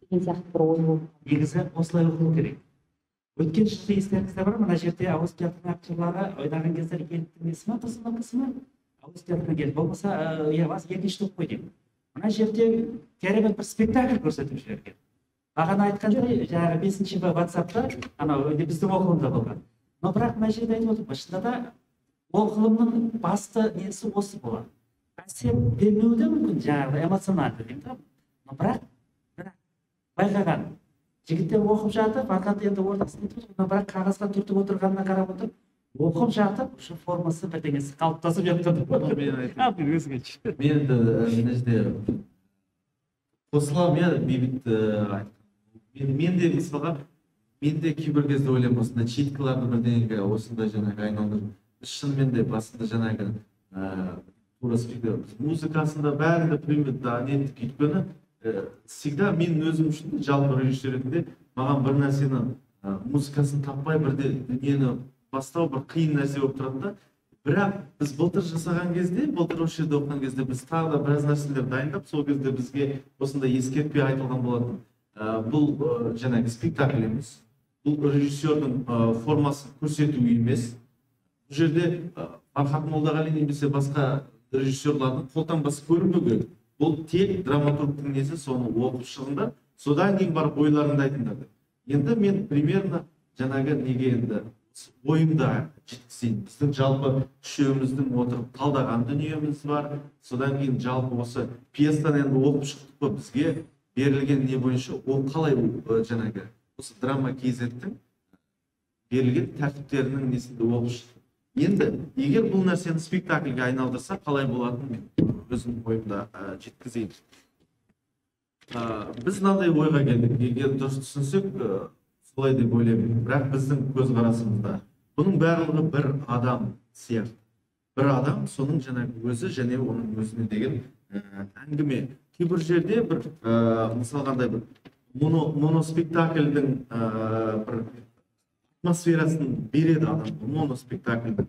деген сияқты бір ой болды. Негізі осылай оқу керек. Өткен жылы естеріңізде бар, мына жерде ауыз театрының актерлары ойнаған кездер келіп несі ма, қызы ма? Ауыз театрына келіп, болмаса, екінші топ қой деймін. Мына жерде керемет бір спектакль көрсетіп жіберген. Бағана айтқандай, жаңағы 5-ші WhatsApp-та, анау біздің оқылымда болған. Но бірақ мына жерде айтып отырмын, шынында да оқылымның басты несі осы болады. Әсер бермеуі де мүмкін, жаңағы эмоциональды деймін да. Но бірақ байқаған жігіттер оқып жатып, арқанда енді ортасын етіп отыр, бірақ қағазға түртіп отырғанына қарап отырып, оқып жатып, уже формасы бірдеңесі қалыптасып жатады. Мен енді мына жерде қосыламын, иә, бейбіт айтқан. Мен де мысалға, мен де кейбір кезде ойлаймын, осындай читкаларды бірдеңеге осындай жаңағы айналдырып. Біз шынымен де басында жаңағы тура спикер музыкасында бәрінде примерно неттік, өйткені всегда мен өзім үшін де жалпы режиссер ретінде маған бір нәрсені музыкасын таппай бірде дүниені бастау бір қиын нәрсе болып тұрады да. Бірақ біз былтыр жасаған кезде, былтыр осы жерде оқыған кезде біз тағы да біраз нәрселер дайындап, сол кезде бізге осындай ескертпе айтылған болатын. Бұл жаңағы спектакль емес, бұл режиссердің формасын көрсету емес. Бұл жерде Фархат Молдағали немесе басқа режиссерлардың қолтаңбасы көрінбеу керек. Бұл тек драматургтың несі, соны оқып шығыңдар, содан кейін барып ойларыңды айтыңдар. Енді мен примерно жаңағы неге енді ойымда жеткізейін. Біздің жалпы үшеуміздің отырып талдаған дүниеміз бар. Содан кейін жалпы осы пьесаны енді оқып шықтық қой, бізге берілген не бойынша, ол қалай жаңағы осы драма KZ-тің берілген тәртіптерінің несінде оқып шықтық. Енді егер бұл нәрсені спектакльге айналдырса қалай болатынын мен өзім ойымда жеткізейін. Біз мынандай ойға келдік, егер дұрыс түсінсек, солай деп ойлаймын. Бірақ біздің көзқарасымызда бұның барлығы бір адам сияқты. Бір адам, соның жаңағы өзі және оның өзіне деген әңгіме. Кейбір жерде бір мысалғандай бір моноспектакльдің бір атмосферасын береді адам, моноспектакльдің.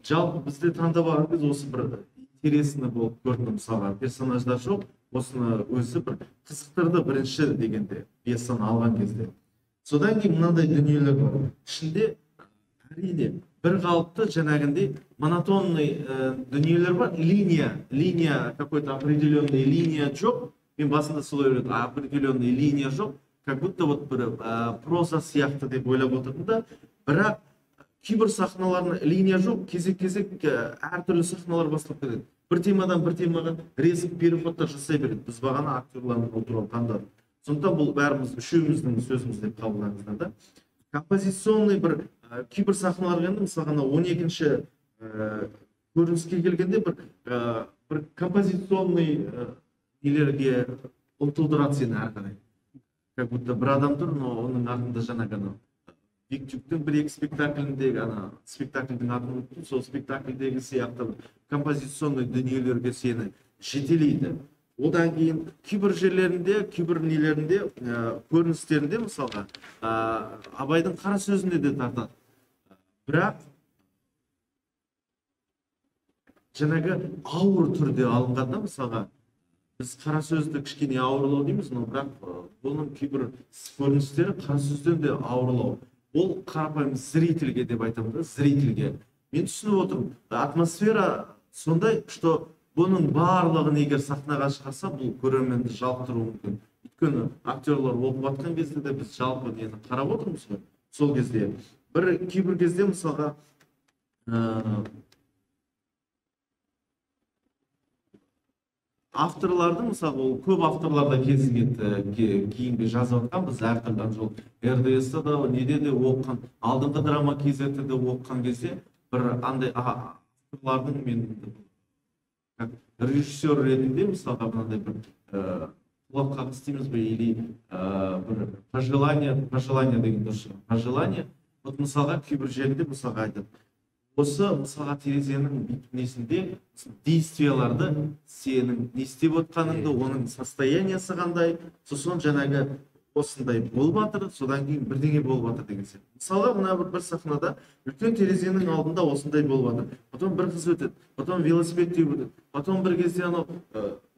Жалпы бізде таңдап алған кезде осы бір интересный болып көрді, мысалға персонаждар жоқ, осыны өзі бір қызықтырды бірінші дегенде, пьесаны алған кезде. Содан кейін мынандай дүниелер бар. Ішінде әрине бір қалыпты жаңағындай монотонный дүниелер бар, линия какой-то определенный линия жоқ. Мен басында солай ойладым, определенный линия жоқ, как будто вот бір проза сияқты деп ойлап отырдым да, бірақ кейбір сахналардың линия жоқ, кезек-кезек әртүрлі сахналар бастап кетеді. Бір темадан бір темаға резк переходтар жасай береді. Біз бағана актерлардың ол туралы таңдадық. Сондықтан бұл бәріміз үшеуміздің сөзіміз деп қабылдаңыздар да. Композиционный бір кейбір сахналарға енді мысалға 12-ші көрініске келгенде бір композиционный нелерге ұмтылдырады сені әрі қарай. Как будто бір адам тұр, но оның артында жаңағы Виктюктің бір-екі спектакліндегі спектакльдің атын ұмыттым, сол спектакльдегі сияқты композиционный дүниелерге сені жетелейді. Одан кейін кейбір жерлерінде, кейбір нелерінде, көріністерінде мысалға Абайдың қара сөзінде де тартады. Бірақ жаңағы ауыр түрде алынғанда мысалға біз қара сөзді кішкене ауырлау дейміз, но бірақ бұның кейбір көріністері қара сөзден де ауырлау. Ол қарапайым зрительге деп айтамын да, зрительге. Мен түсініп отырмын, атмосфера сондай, что бұның барлығын егер сахнаға шығарса, бұл көрерменді жалықтыруы мүмкін. Өйткені актерлар оқып жатқан кезде де біз жалпы нені қарап отырмыз ғой. Сол кезде кейбір кезде мысалға авторларды, мысалы, көп авторларда кейінгі жазып жатқан, біз әртүрлі жол РДС-та да, неде де оқыған, алдыңғы драма KZ-те де оқыған кезде, бір андай авторлардың мен режиссер ретінде, мысалға, мынандай бір құлақ қағыс дейміз бе, или бір пожелание деген дұрыс, пожелание, вот мысалға кейбір жерінде мысалға айтады. Осы мысалға терезенің несінде действияларды сенің не істеп отқаныңды, оның состояниясы қандай, сосын жаңағы осындай болып жатыр, содан кейін бірдеңе болып жатыр деген сияқты. Мысалға мына бір сахнада үлкен терезенің алдында осындай болып жатыр. Потом бір қыз өтеді, потом велосипед теуіп өтеді, потом бір кезде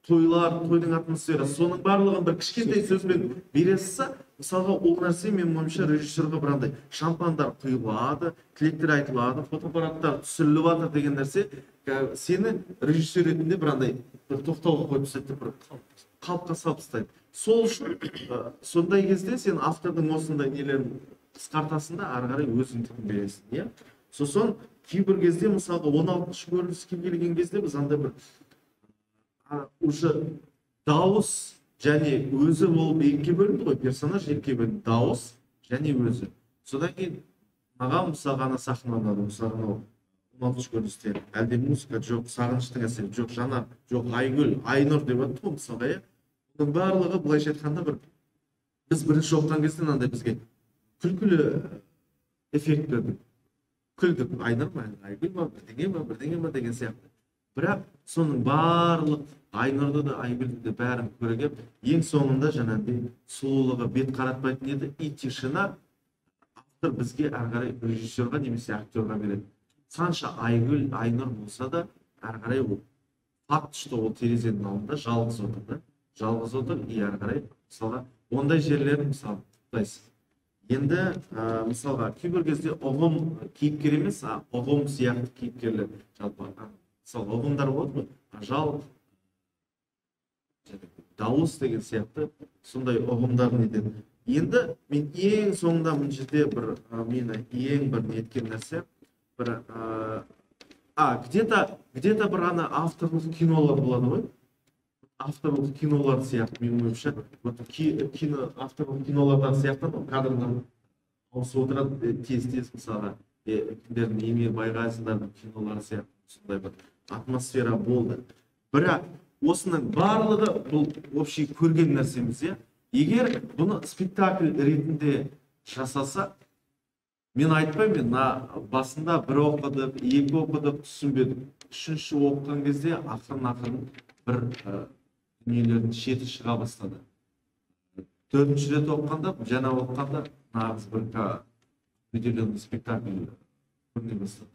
тойлар, тойдың атмосферасы, соның барлығын бір кішкентай сөзбен бересіз, мысалға ол нәрсе менің ойымша режиссерға бірандай шампандар құйылады, тілектер айтылады, фотоаппараттар түсіріліп жатыр деген нәрсе сені режиссер ретінде бірандай бір тоқтауға қойып тастайды, бір қалыпқа салып тастайды. Сол үшін сондай кезде сен автордың осындай нелерін қысқартасың да ары қарай өзіңдікін бересің, иә. Сосын кейбір кезде мысалға 16-шы көрініске келген кезде біз андай бір уже дауыс және өзі болып екіге бөлінді ғой, персонаж екіге бөлінді, дауыс және өзі. Содан кейін маған мысалға ана сахна ұнады, мысалға 16-шы көріністе әлде музыка жоқ, сағыныштың әсері жоқ, жанар жоқ, Айгүл, Айнұр деп атты ғой мысалға, иә. Оның барлығы былайша айтқанда бір біз бірінші оқыған кезде мынандай бізге күлкілі эффект берді. Күлдік, Айнұр ма, Айгүл ма, бірдеңе ма деген сияқты. Бірақ соның барлық Айнұрды да, Айгүлді де бәрін көріп, ең соңында жаңағыдай сұлулығы бет қаратпайтын еді, и тишина автор бізге ары қарай режиссерға немесе актерға береді. Қанша Айгүл, Айнұр болса да, ары қарай ол факт, что ол терезенің алдында жалғыз отыр да. Жалғыз отыр, и ары қарай мысалға ондай жерлерін мысалы құптайсың. Енді мысалға кейбір кезде ұғым кейіпкер емес, ұғым сияқты кейіпкерлер жалпы. Мысалы ұғымдар болады ғой, ажал, дауыс деген сияқты сондай ұғымдар нетеді. Енді мен ең соңында мына жерде бір мені ең бір неткен нәрсе бір где-то бір ана авторлық кинолар болады ғой. Авторлық кинолар сияқты менің ойымша авторлық кинолардан сияқты кадрдан ауысып отырады тез мысалға кімдердің Емир Байғазиндардың кинолары сияқты сондай бір атмосфера болды. Бірақ осының барлығы бұл общий көрген нәрсеміз, иә. Егер бұны спектакль ретінде жасаса, мен айтпаймын, мен басында бір оқыдық, екі оқыдық, түсінбедім. Үшінші оқыған кезде ақырын бір дүниелердің шеті шыға бастады. Төртінші рет оқығанда, жаңа оқығанда нағыз бір определенный спектакль көріне бастады.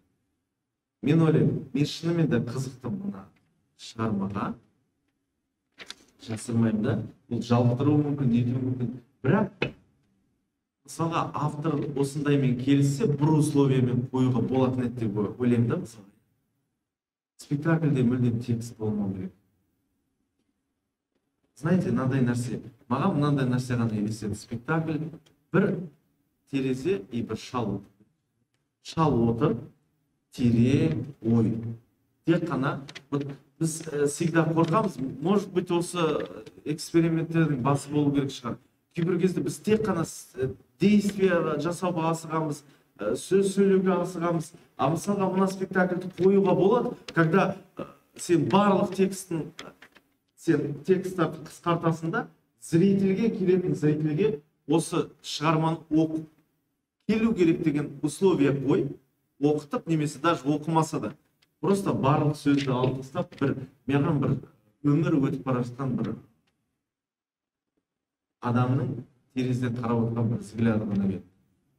Мен ойлаймын, мен шынымен де қызықтым мына шығармаға. Жасырмаймын да, бұл жалықтыруы мүмкін, нетуі мүмкін. Бірақ мысалға автор осындаймен келсе, бір условиямен қоюға болатын еді деп ойлаймын да, мысалға. Спектакльде мүлдем текст болмау керек. Знаете, мынандай нәрсе, маған мынандай нәрсе ғана елестеді. Спектакль бір терезе и бір шал отыр. Шал отыр, терең ой. Тек қана біз всегда қорқамыз, может быть, осы эксперименттердің басы болу керек шығар. Кейбір кезде біз тек қана действия жасауға асығамыз, сөз сөйлеуге асығамыз. А мысалға мына спектакльді қоюға болады, когда сен барлық текстін текстті қысқартасың да, келетін зрительге осы шығарманы оқып келу керек деген условия қой, оқытып немесе даже оқымаса да. Просто барлық сөзді алып тастап, маған бір өмір өтіп бара жатқан бір адамның терезеден қарап отырған бір взгляды ғана берді.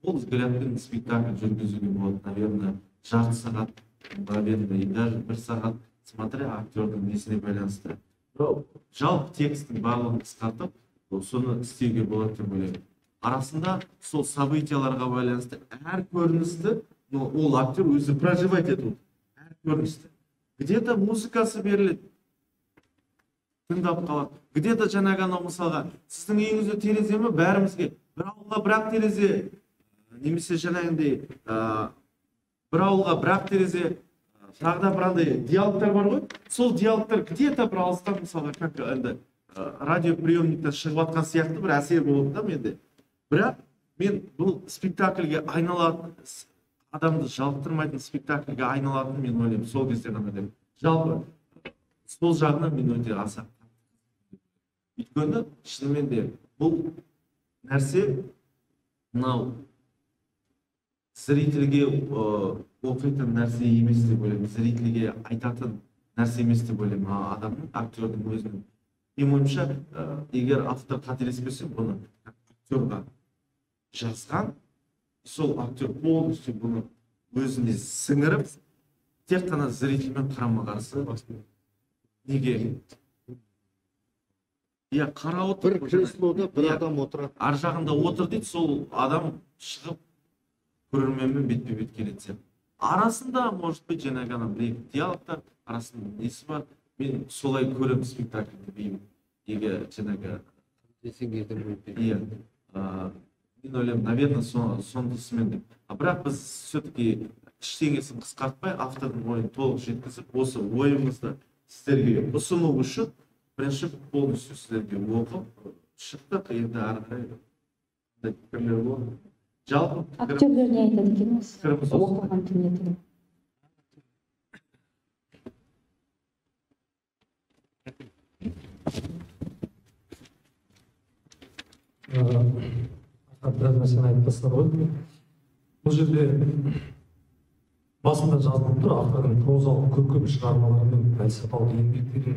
Ол взглядпен спектакль жүргізуге болады, наверное, жарты сағат, наверное, и даже бір сағат, смотря актердің несіне байланысты. Жалпы текстің барлығын қысқартып, соны істеуге болады деп ойлаймын. Арасында сол событияларға байланысты әр көріністі ол актер өзі проживать ету. Көріністі. Где-то музыкасы беріледі, тыңдап қалады. Где-то жаңағы анау мысалға, сіздің үйіңізде терезе ме, бәрімізге бір ауылға бірақ терезе, немесе жаңағындай бір ауылға бірақ терезе, тағы да бірандай диалогтар бар ғой. Сол диалогтар где-то бір алыстан мысалға, как енді радиоприемниктен шығып жатқан сияқты бір әсер болады да менде. Бірақ мен бұл спектакльге айналатын адамды жалықтырмайтын спектакльге айналатын мен ойлаймын сол кезде ғана деп. Жалпы сол жағынан мен өте аса. Өйткені шынымен де бұл нәрсе мынау зрительге оқитын нәрсе емес деп ойлаймын. Зрительге айтатын нәрсе емес деп ойлаймын. Адамның, актердің өзінің. Менің ойымша, егер автор қателеспесе, бұны актерға жазған, сол актер полностью бұны өзіне сіңіріп, тек қана зрительмен қарама-қарсы неге иә қарап отыр. бір креслода бір адам отырады. Ар жағында отыр дейді, сол адам шығып көрерменмен бетпе бет келеді. Арасында может быть жаңағы ана бір диалогтар арасында несі бар. Мен солай көремін спектакльді деймін. Егер жаңағы иә, мен ойлаймын, наверное, сондысымен деп. Бірақ біз все-таки ештеңесін қысқартпай, автордың ойын толық жеткізіп, осы ойымызды сіздерге ұсыну үшін бірінші полностью сіздерге оқып шықтық. Енді ары қарай пікірлер болды. Жалпы Актерлер не айтады екенбіз? пікіріміз осы. Оқылған дүниеде. Біраз нәрсені айтып тастады ғой. Бұл жерде басында жазылып тұр, автордың прозалық көркем шығармалары мен пәлсапалық еңбектердің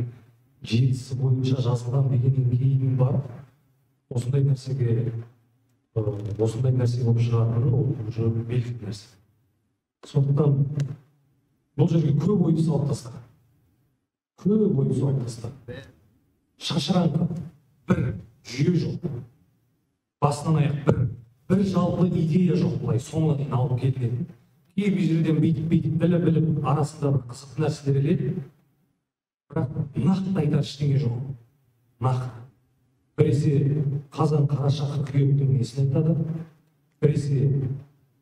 желісі бойынша жазылған дегеннен кейін бар. Осындай нәрсе болып шығатыны ол уже белгілі нәрсе. Сондықтан бұл жерге көп ойды салып тастады. Көп ойды салып тастады. Шашыраңқы бір жүйе жоқ. Басынан аяқ бір жалпы идея жоқ, былай соңына дейін алып келген. Кейбір жерден бүйтіп біліп арасында бір қызықты нәрселер келеді. Бірақ нақты айтар ештеңе жоқ. Нақты. Біресе қазан қараша қыркүйектің несін айтады, біресе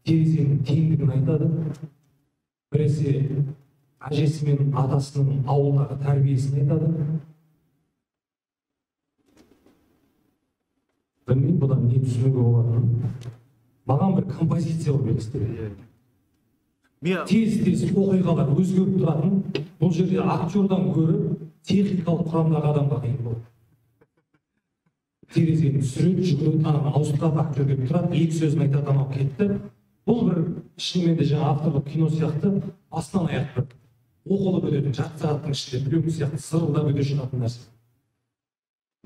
терезенің теңдігін айтады, біресе әжесі мен атасының ауылдағы тәрбиесін айтады. Білмеймін, бұдан не түсінуге болатынын. Маған бір композиция болып елестеді. Тез оқиғалар өзгеріп тұратын, бұл жерде актердан гөрі техникалық құрамдағы адамға қиын болды. Терезені түсіреді, жүгіреді, ауыстырады, актер келіп тұрады, екі сөзін айтады, анау кетті. Бұл бір шынымен де жаңа авторлық кино сияқты астынан аяқ бір оқылып өтетін, жарты сағаттың ішінде біреу сияқты сырылдап өте шығатын нәрсе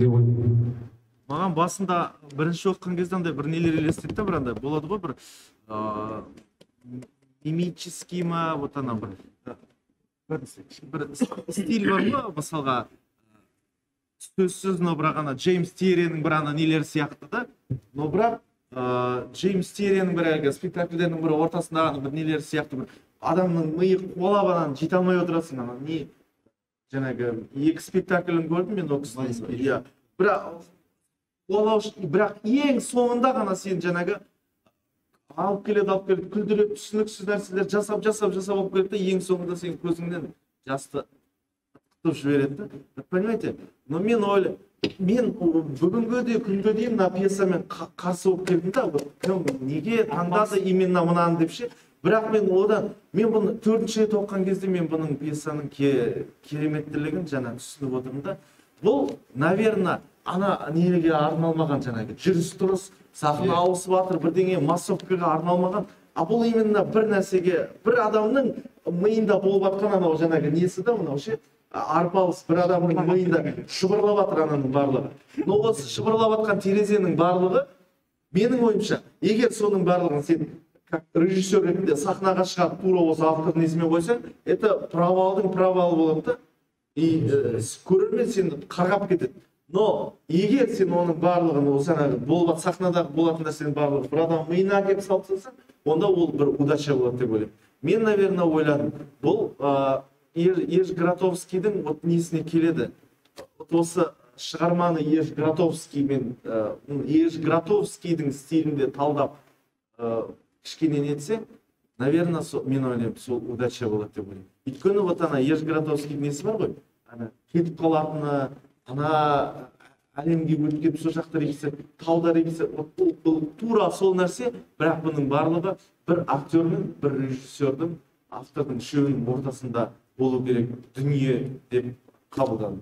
деп ойлаймын. Маған басында бірінші оқыған кезде андай бір нелер елестеді да, бір андай болады ғой, бір мимический ма, вот ана бір стиль бар ғой, мысалға сөзсіз, но бірақ ана Джеймс Тиренің бір ана нелер сияқты да, но бірақ Джеймс Тиренің бір әлгі спектакльдердің бір ортасындағы бір нелер сияқты бір адамның миы қуалап ананы жете алмай отырасың, ана не жаңағы екі спектаклін көрдім мен ол кісінің, иә, бірақ ең соңында ғана сен жаңағы алып келеді, күлдіріп, түсініксіз нәрселер жасап алып келеді, ең соңында сен көзіңнен жасты ытқытып жібереді. Понимаете? Но мен ойлаймын, мен бүгінгі де күнге дейін мына пьесамен қарсы болып келдім да, неге таңдады именно мынаны деп ше. Бірақ мен бұны төртінші рет оқыған кезде мен бұның пьесаның кереметтілігін жаңа түсініп отырмын да. Бұл, наверное, ана неге арналмаған жаңағы жүріс-тұрыс, сахна ауысып жатыр, бірдеңе массовкаға арналмаған. Бұл именно бір нәрсеге, бір адамның миында болып жатқан анау жаңағы несі да, мынау ше, арпалыс бір адамның миында шыбырлап жатыр ананың барлығы. Но осы шыбырлап жатқан терезенің барлығы, менің ойымша, егер соның барлығын сен как режиссер ретінде сахнаға шығарып тура осы автордың несімен қойсаң, это провалдың провалы болады да. И көрермен сені қарғап кетеді. Но егер сен оның барлығын осы болып сахнадағы болатын нәрсенің барлығы бір адам миына әкеліп салып тастасаң, онда ол бір удача болады деп ойлаймын. Мен, наверное, ойладым. Бұл Еж Гратовскийдің несіне келеді. Осы шығарманы Еж Гратовскийдің стилінде талдап кішкене нетсе, наверное, мен ойлаймын, сол удача болады деп ойлаймын. Өйткені вот ана Еж Гратовскийдің несі бар ғой, кетіп қалатыны, ана әлемге өтіп кетіп сол жақта репетиция, тауда репетиция, бұл тура сол нәрсе, бірақ бұның барлығы бір актердің, бір режиссердің, автордың үшеуінің ортасында болу керек дүние деп қабылдадым.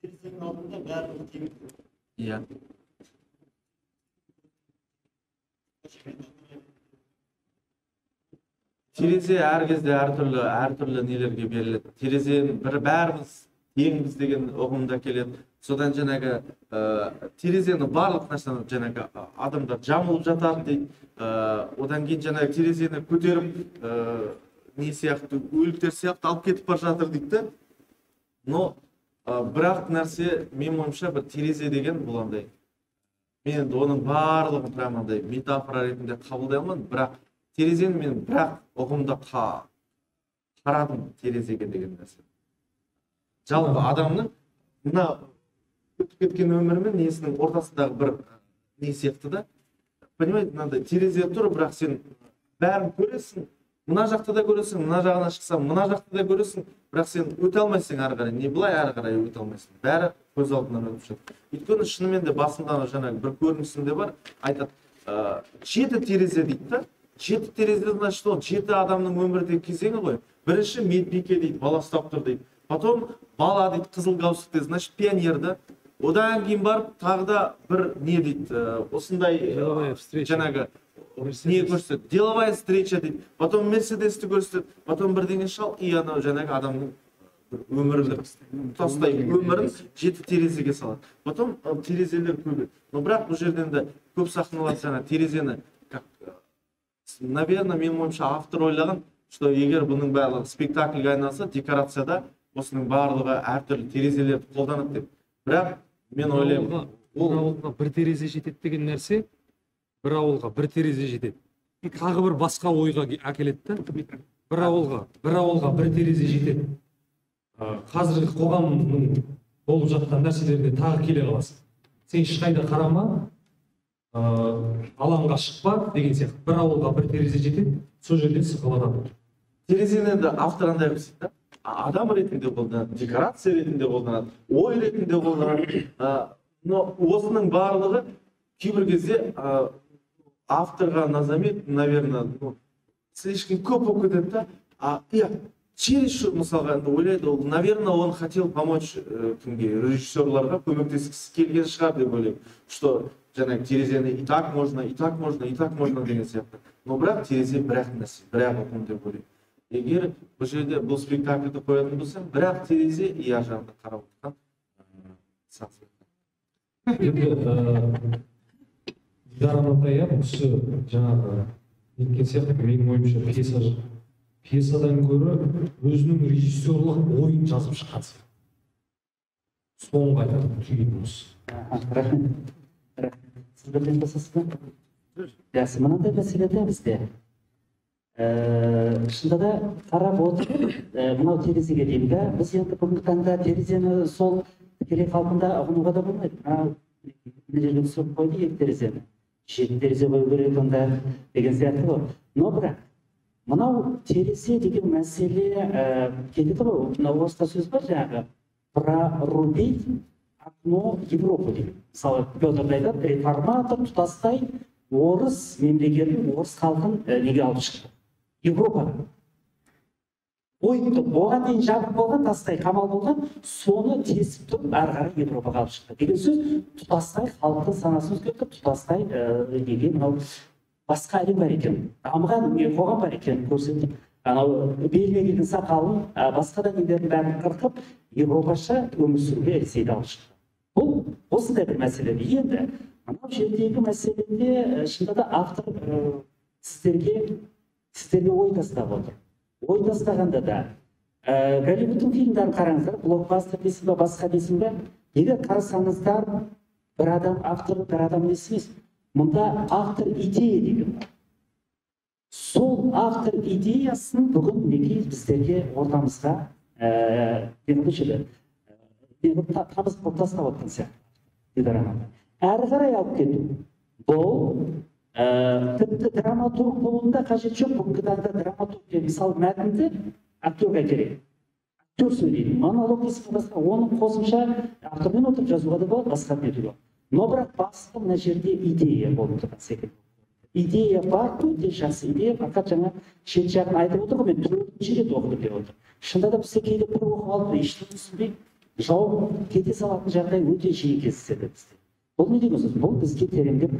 Терезенің алдында бәрі тегін. Иә. Терезе әр кезде әртүрлі нелерге беріледі. Терезені бәріміз теңбіз деген ұғымда келеді. Содан жаңағы терезені барлық нәрсені жаңағы адамдар жамылып жатады дейді. Одан кейін жаңағы терезені көтеріп не сияқты өліктер сияқты алып кетіп бара жатыр дейді да. Но бірақ нәрсе менің ойымша бір терезе деген бұл андай, мен енді оның барлығын прям андай метафора ретінде қабылдай алмадым, бірақ терезені мен бірақ ұғымда қарадым терезеге деген нәрсе. Жалпы адамның мына өтіп кеткен өмірі мен несінің ортасындағы бір не сияқты да. Понимаете, мынандай терезе тұр, бірақ сен бәрін көресің, мына жақта да көресің, мына жағына шықсаң, мына жақта да көресің, бірақ сен өте алмайсың ары қарай, не былай ары қарай өте алмайсың. Бәрі көз алдынан өтіп жатыр. Өйткені шынымен де басында жаңағы бір көрінісінде бар, айтады, 7 терезе дейді да. 7 терезе значит ол 7 адамның өмірдегі кезеңі ғой. Бірінші медбике дейді, бала ұстап тұр дейді. Потом бала дейді, қызыл галстукте, значит пионер да. Одан кейін барып тағы да бір не дейді, осындай жаңағы не көрсетеді, деловая встреча дейді, потом мерседесті көрсетеді, потом бірдеңе шал, и анау жаңағы адамның өмірлік тұтастай өмірін 7 терезеге салады. Потом терезелер көп. Но бірақ бұл жерден де көп сахналар жаңа терезені, наверное, менің ойымша автор ойлаған, что егер бұның барлығы спектакльге айналса, декорацияда осының барлығы әртүрлі терезелерді қолданады деп. Бірақ мен ойлаймын, бір ауылға бір терезе жетеді деген нәрсе, бір ауылға бір терезе жетеді. Тағы бір басқа ойға әкеледі да. Бір ауылға бір терезе жетеді. Қазіргі қоғамның болып жатқан нәрселеріне тағы келе қаласың. Сен ешқайда қарама, алаңға шықпа деген сияқты. Бір ауылға бір терезе жетеді, сол жерде сықылады. Терезені де автор андай көрсетеді да. Адам ретінде қолданады, декорация ретінде қолданады, ой ретінде қолданады. Но осының барлығы кейбір кезде авторға назамет, наверное, слишком көп болып кетеді да. Через что, мысалға, ойлайды, ол, наверное, он хотел помочь режиссерларға көмектескісі келген шығар деп ойлаймын. Что жаңағы терезені и так можно, и так можно, и так можно деген сияқты. Но бірақ терезе бірақ нәрсе, бірақ ұғым деп ойлаймын. Егер бұл жерде бұл спектакльді қоятын болсам, бірақ терезе и ар жағында қарап отырған сатысы. Енді Дидар Амантай осы жаңағы неткен сияқты менің ойымша пьесадан гөрі өзінің режиссерлық ойын жазып шыққан сияқты. Соңғы айтатын түйін осы. Рахмет. Сіз бірден қосасыз ба? Жақсы, мынандай мәселе де бізде. Шынында да қарап отырып, мынау терезеге деймін да, біз енді бүгінгі таңда терезені сол тікелей қалпында ұғынуға да болмайды. Мына жерге түсіріп қойды 2 терезені. 7 терезе қою керек онда деген сияқты ғой. Но бірақ мынау терезе деген мәселе кетеді ғой. Мынау орыста сөз бар жаңағы прорубить окно Европы дейді. Мысалы Петр айтады, реформатор тұтастай орыс мемлекетін, орыс халқын неге алып шықты. Европаға. Ойып тұр, оған дейін жабық болған, тастай қамал болған, соны тесіп тұрып, ары қарай Европаға алып шықты. Деген сөз, тұтастай халықтың санасын өзгертіп, тұтастай неге мынау басқа әлем бар екен, дамыған қоғам бар екен көрсетіп, анау беліне келген сақалын, басқа да нелердің бәрін қырқып, Европаша өмір сүруге Ресейді алып шықты. Бұл осындай бір мәселе. Енді мынау жердегі мәселеде шынында да автор сіздерге ой тастап отыр. Ой тастағанда да Голливудтың фильмдерін қараңыздар, блокбастер дейсің бе, басқа дейсің бе, егер қарасаңыздар, бір адам автор, бір адам емес. Мұнда автор идея деген бар. Сол автор идеясын бүгін неге біздерге ортамызға табыс қылып тастап отқан сияқты. Әрі қарай алып кету. Бұл тіпті драматург болуында қажет жоқ. Бүгінгі таңда драматург деген мысалы мәтінді актерға керек. Актер сөйлейді, монолог дейсің басқа, оның қосымша автормен отырып жазуға да болады, басқа етуге. Но бірақ басты мына жерде идея болып тұрған секілді. Идея бар, өте жақсы идея, фақат жаңа шет жағын айтып отыр ғой, мен 4-ші рет оқыдым деп отыр. Шынында да бізде кейде бір оқып алып, ештеңе түсінбей жауып кете салатын жағдай өте жиі кездеседі бізде. Бұл не деген сөз? Бұл бізге тереңдеп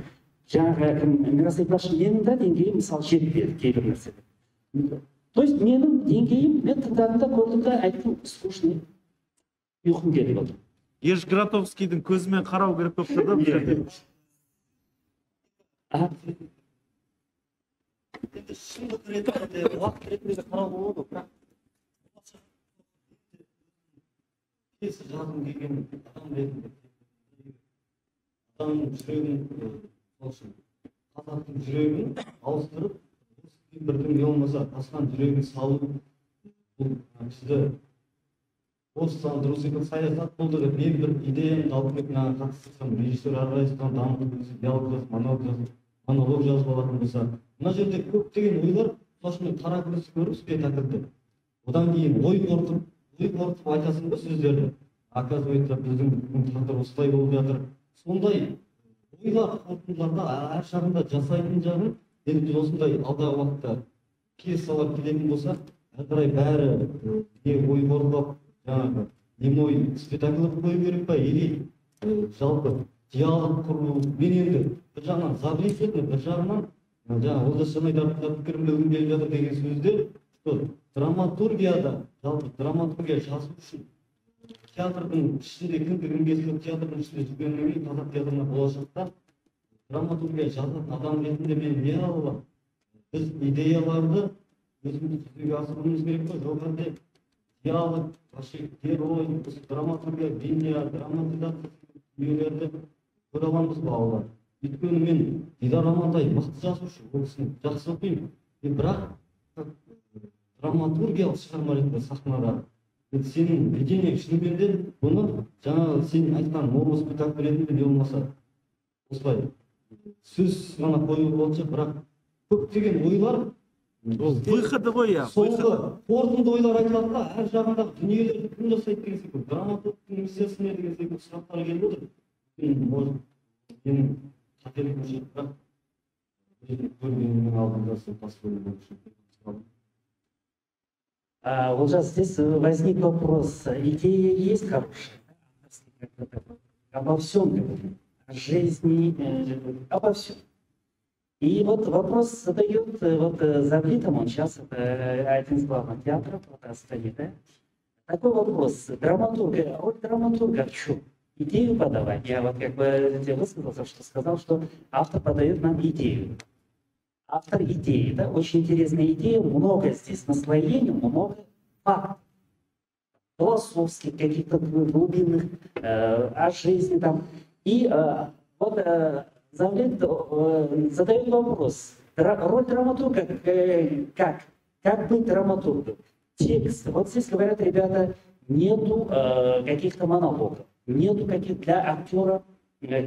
жаңағы Мирас айтпақшы, менің да деңгейім мысалы жетпеді кейбір нәрседе. То есть менің деңгейім, мен тыңдадым да, көрдім да, айттым, скучный, ұйқым келіп отыр. Ерш Гратовскийдің көзімен қарау керек болып тұр да бұл жерде. енді шындық ретінде уақыт ретінде қарауға болады, бірақ пьеса жазғым келген адам ретінде адамның жүрегін сол үшін қазақтың жүрегін ауыстырып бірдің не болмаса тасқан жүрегін салу бұл бізді осыдан дұрыс екен саясат болды деп мен бір идеямды алып келіп мынаған қатыстырсам режиссер әрқайсысын дамытып диалог жазып монолог жазып алатын болса мына жерде көптеген ойлар сол үшін мен қара күрес көріп спектакльді одан кейін ой қорытып айтасың ба сөздерді оказывается біздің тағдыр осылай болып жатыр сондай ойлар қорытындыларда әр жағында жасайтын жағын енді біз осындай алдағы уақытта пьесалар келетін болса әрі қарай бәрі не ой қорытып жаңағы немой спектакль қою керек па или жалпы диалог құру мен енді бір жағынан завлечь етіп бір жағынан жаңағы олжас шынайдаровтың пікірін білгім келіп жатыр деген сөзде что драматургияда жалпы драматургия жазу үшін театрдың ішінде кім кезінде театрдың ішінде жүргеннен кейін қазақ театрына болашақта драматургия жазатын адам ретінде мен не ала аламын біз идеяларды өзіміз жүзеге асыруымыз керек па жоқ әлде диалог вообще герой драматургия линия драматизация дүниелерді көре аламыз ба алла өйткені мен дидар амантай мықты жазушы ол кісіні жақсы оқимын бірақ драматургиялық шығарма ретінде сахнада сенің видениең шынымен де бұны жаңағы сен айтқан моноспектакль ретінде не болмаса осылай сөз ғана қоюға болатын шығар бірақ көптеген ойлар выходы ғой иә соңғы қорытынды ойлар айтылады да әр жағындағы дүниелерді кім жасайды деген секілді драматургтың миссиясы не деген секілді сұрақтар келіп отыр может менің қателігім шығар бірақ көргенімнің алдында сол тас болып Олжас, здесь возник вопрос. Идея есть хорошая, обо всем говорим, о жизни, обо всем. И вот вопрос задает вот Завлитом, он сейчас один из главных театров стоит, да? Такой вопрос. Драматурга, роль драматурга в чем? Идею подавать. Я вот как бы высказался, что сказал, что автор подает нам идею. Автор идеи, да, очень интересная идея, много здесь наслоений, много фактов, философских, каких-то глубинных, о жизни там. И вот Завлет задает вопрос, роль драматурга, как быть драматургом? Текст, вот здесь говорят ребята, нету каких-то монологов, нету каких-то для актера,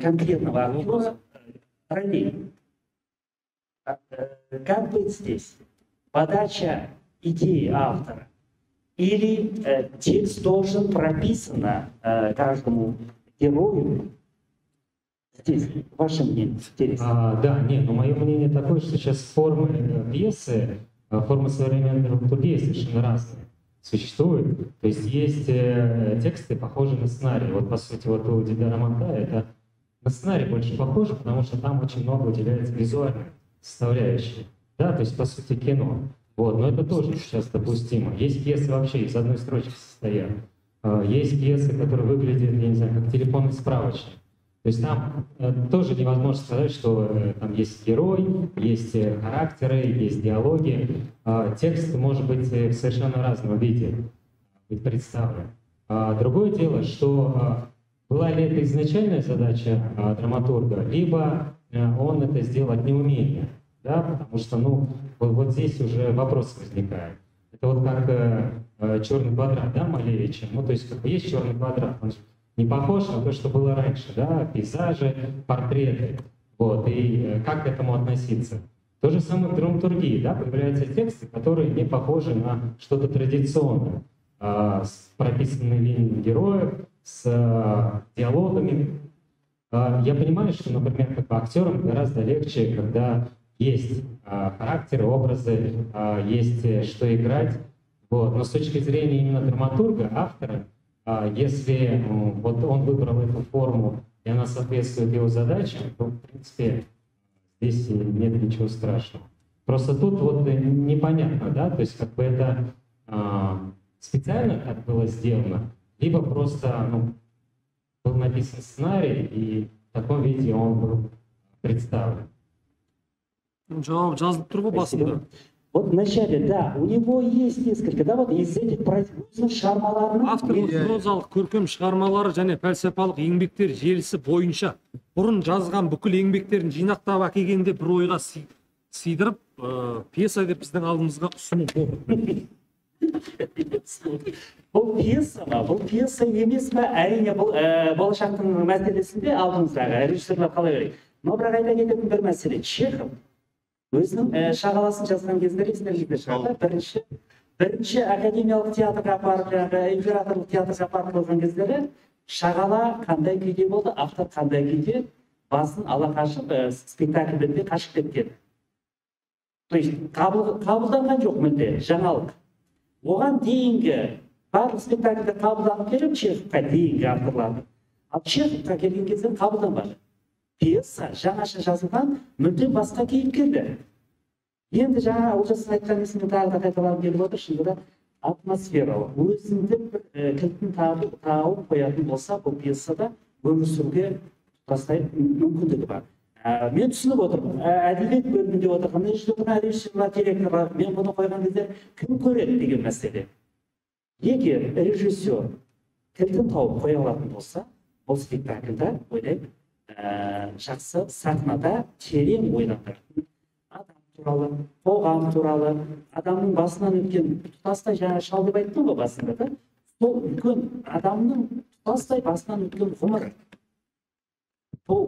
конкретного актера ролей. Как быть здесь? Подача идеи автора? Или текст должен прописано каждому герою? Здесь ваше мнение интересно. Да, нет, но мое мнение такое, что сейчас формы пьесы, формы современной драматургии совершенно разные существуют. То есть есть тексты, похожие на сценарий. Вот по сути вот у Дидара Амантая это на сценарий больше похоже, потому что там очень много уделяется визуальной составляющей. Да, то есть по сути кино. Вот, но это тоже сейчас допустимо. Есть пьесы вообще из одной строчки состоят. Есть пьесы, которые выглядят, я не знаю, как телефонный справочник. То есть там тоже невозможно сказать, что там есть герой, есть характеры, есть диалоги. Текст может быть в совершенно разном виде быть представлен. Другое дело, что была ли это изначальная задача драматурга, либо он это сделал от неумения. Да? Потому что вот здесь уже вопрос возникает. Это вот как черный квадрат, да, Малевича. То есть как бы есть черный квадрат, он не похож на то, что было раньше, да, пейзажи, портреты. Вот, и как к этому относиться? То же самое в драматургии, да, появляются тексты, которые не похожи на что-то традиционное, с прописанными линиями героев, с диалогами. Я понимаю, что, например, как актерам гораздо легче, когда есть характеры, образы, есть что играть. Вот. Но с точки зрения именно драматурга, автора, если вот он выбрал эту форму, и она соответствует его задачам, то, в принципе, здесь нет ничего страшного. Просто тут вот непонятно, да, то есть как бы это специально так было сделано, либо просто был написан сценарий, и в таком виде он был представлен. Жауап жазылып тұр ғой басында. Вот вначале, да, у него есть несколько, да, вот из этих өзінің шығармаларының Авторлық прозалық көркем шығармалары және пәлсапалық еңбектер желісі бойынша бұрын жазған бүкіл еңбектерін жинақтап әкелгенде бір ойға сыйдырып, пьеса деп біздің алдымызға ұсынып отыр. бұл пьеса емес пе? Әрине бұл болашақтың мәселесінде алдымыздағы режиссерлар қалай керек. Но бірақ айта кететін бір мәселе, Чехов өзінің шағаласын жазған кездері естеріңізде шығар. Бірінші академиялық театрға апарып, императорлық театрға апарып қойған кездері шағала қандай күйде болды, автор қандай күйде басын ала қашып, спектакльден де қашып кеткен. То есть қабылданған жоқ мүлде, жаңалық. Оған дейінгі барлық спектакльде қабылданып келіп, Чеховқа дейінгі авторларды. Ал Чеховқа келген кезде қабылданбады. Пьеса жаңаша жазылған, мүлдем басқа кейіпкерлер. Енді жаңа Олжас айтқан есімді тағы да қайталанып келіп отыр, шынында атмосфералық, өзіндік бір кілтін тауып қоятын болса, бұл пьесада өмір сүруге тұтастай мүмкіндігі бар. Мен түсініп отырмын, әдебиет бөлімінде отырған, режиссерлар, директорлар, мен бұны қойған кезде кім көреді деген мәселе. Егер режиссер кілтін тауып қоя алатын болса, бұл спектакльда ойлаймын, жақсы сахнада терең ойландыратын адам туралы, қоғам туралы, адамның басынан өткен тұтастай, жаңа шал деп айттым ғой басында да, сол үлкен адамның тұтастай басынан өткен ғұмыр. Ол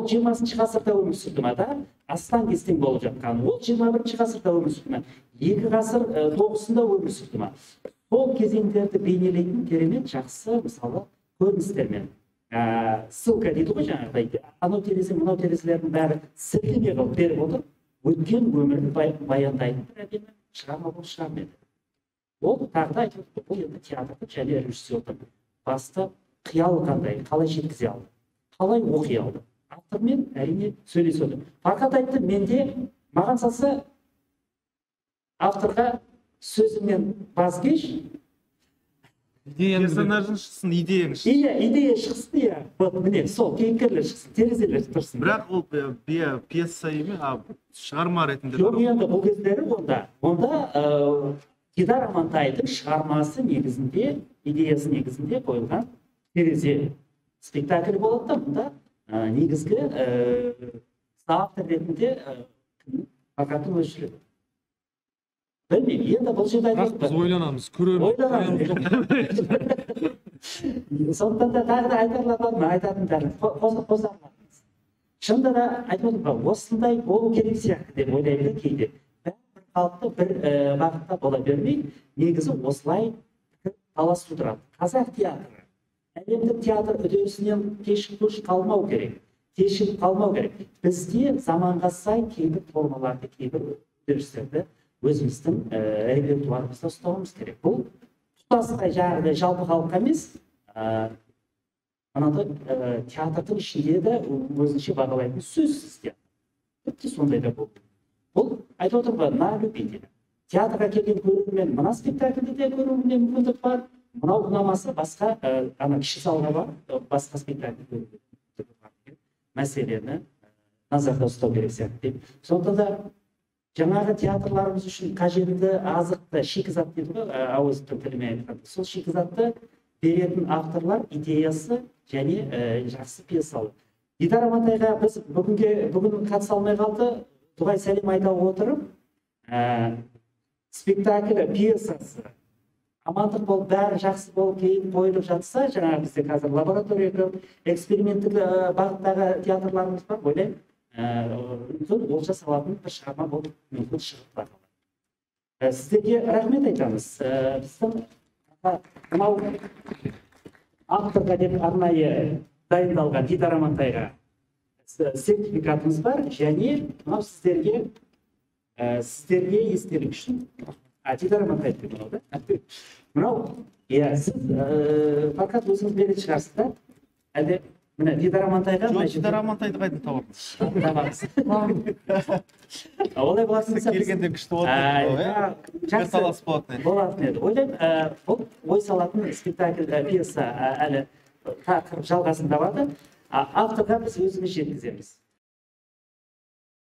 20-шы ғасырда өмір сүрді ма да, астан кестен болып жатқан. Ол 21-шы ғасырда өмір сүрді ма, 2 ғасыр 9-сында өмір сүрді ма. Сол кезеңдерді бейнелейтін керемет жақсы, мысалы, көріністермен. Ссылка дейді ғой жаңағыдай, анау терезе, мынау терезелердің бәрі сілтеме қылып беріп отыр, өткен өмірді баяндайтын бір әдемі шығарма болып шығарма еді. Ол тағы да айтып отыр, бұл енді театрды және режиссердің басты қиялы қандай, қалай жеткізе алды, қалай оқи алды. Автормен әрине сөйлеседі. Фархат айтты, менде маған салса авторға сөзімен базгеш, персонажың шықсын, идеяң шықсын. Идея шықсын, иә. Міне, сол кейіпкерлер шықсын, терезелер тұрсын. Бірақ ол пьеса емес, шығарма ретінде. Жоқ, енді бұл кездері онда Дидар Амантайдың шығармасы негізінде, идеясы негізінде қойылған терезе спектакль болады да, мұнда негізгі автор ретінде Фархаттың өзі жүреді. Білмеймін, енді бұл жерде айтып Біз ойланамыз, көреміз. Сондықтан да тағы да айтатындарын қосамыз. Шынында да айтып отырмын, осындай болу керек сияқты деп ойлаймын да кейде. Бір қалыпты бір бағытта бола бермей, негізі осылай талас тудырады. Қазақ театры, әлемдік театр үдерісінен кешігіп қалмау керек. Кешігіп қалмау керек. Бізде заманға сай кейбір формаларды, кейбір үдерістерді өзіміздің репертуарымызда ұстауымыз керек. Бұл тұтастай жаңағыдай жалпы халыққа емес, анандай театрдың ішінде де өзінше бағалайтын сөзсіз театр. Тіпті сондай да болды. Бұл айтып отырмын, на любителя. Театрға келген көрермен мына спектакльде де көруіне мүмкіндік бар, мынау ұнамаса басқа кіші залға бар, басқа спектакль көруге бар. Мәселені назарда ұстау керек сияқты. Сондықтан да жаңағы театрларымыз үшін қажетті азықты, шикізат дейді ғой, ауыздың тілімен айтқанда. Сол шикізатты беретін авторлар идеясы және жақсы пьесалы. Дидар Амантайға біз бүгін қатыса алмай қалды. Дұғай сәлем айта отырып, спектакль, пьесасы амандық болып, бәрі жақсы болып кейін қойылып жатса, жаңағы бізде қазір лаборатория, эксперименттік бағыттағы театрларымыз бар, ойлаймын. Ол жасалатын бір шығарма болып мүмкін шығып бар. Сіздерге рахмет айтамыз. Біздің мынау авторға деп арнайы дайындалған Дидар Амантайға сертификатымыз бар, және мынау сіздерге естелік үшін Дидар Амантай деп мынау да. Мынау, сіз Фархат өзіңіз беретін шығарсыз да? Әлде міне Дидар Амантайға... Жоқ, Дидар Амантайды қайдан табамыз? Олай болатын келгенде күшті болады. Бір талас болатын еді. Болатын еді. Ойлаймын, бұл ой салатын спектакль, пьеса әлі тақырып жалғасын табады. Авторға біз өзіміз жеткіземіз.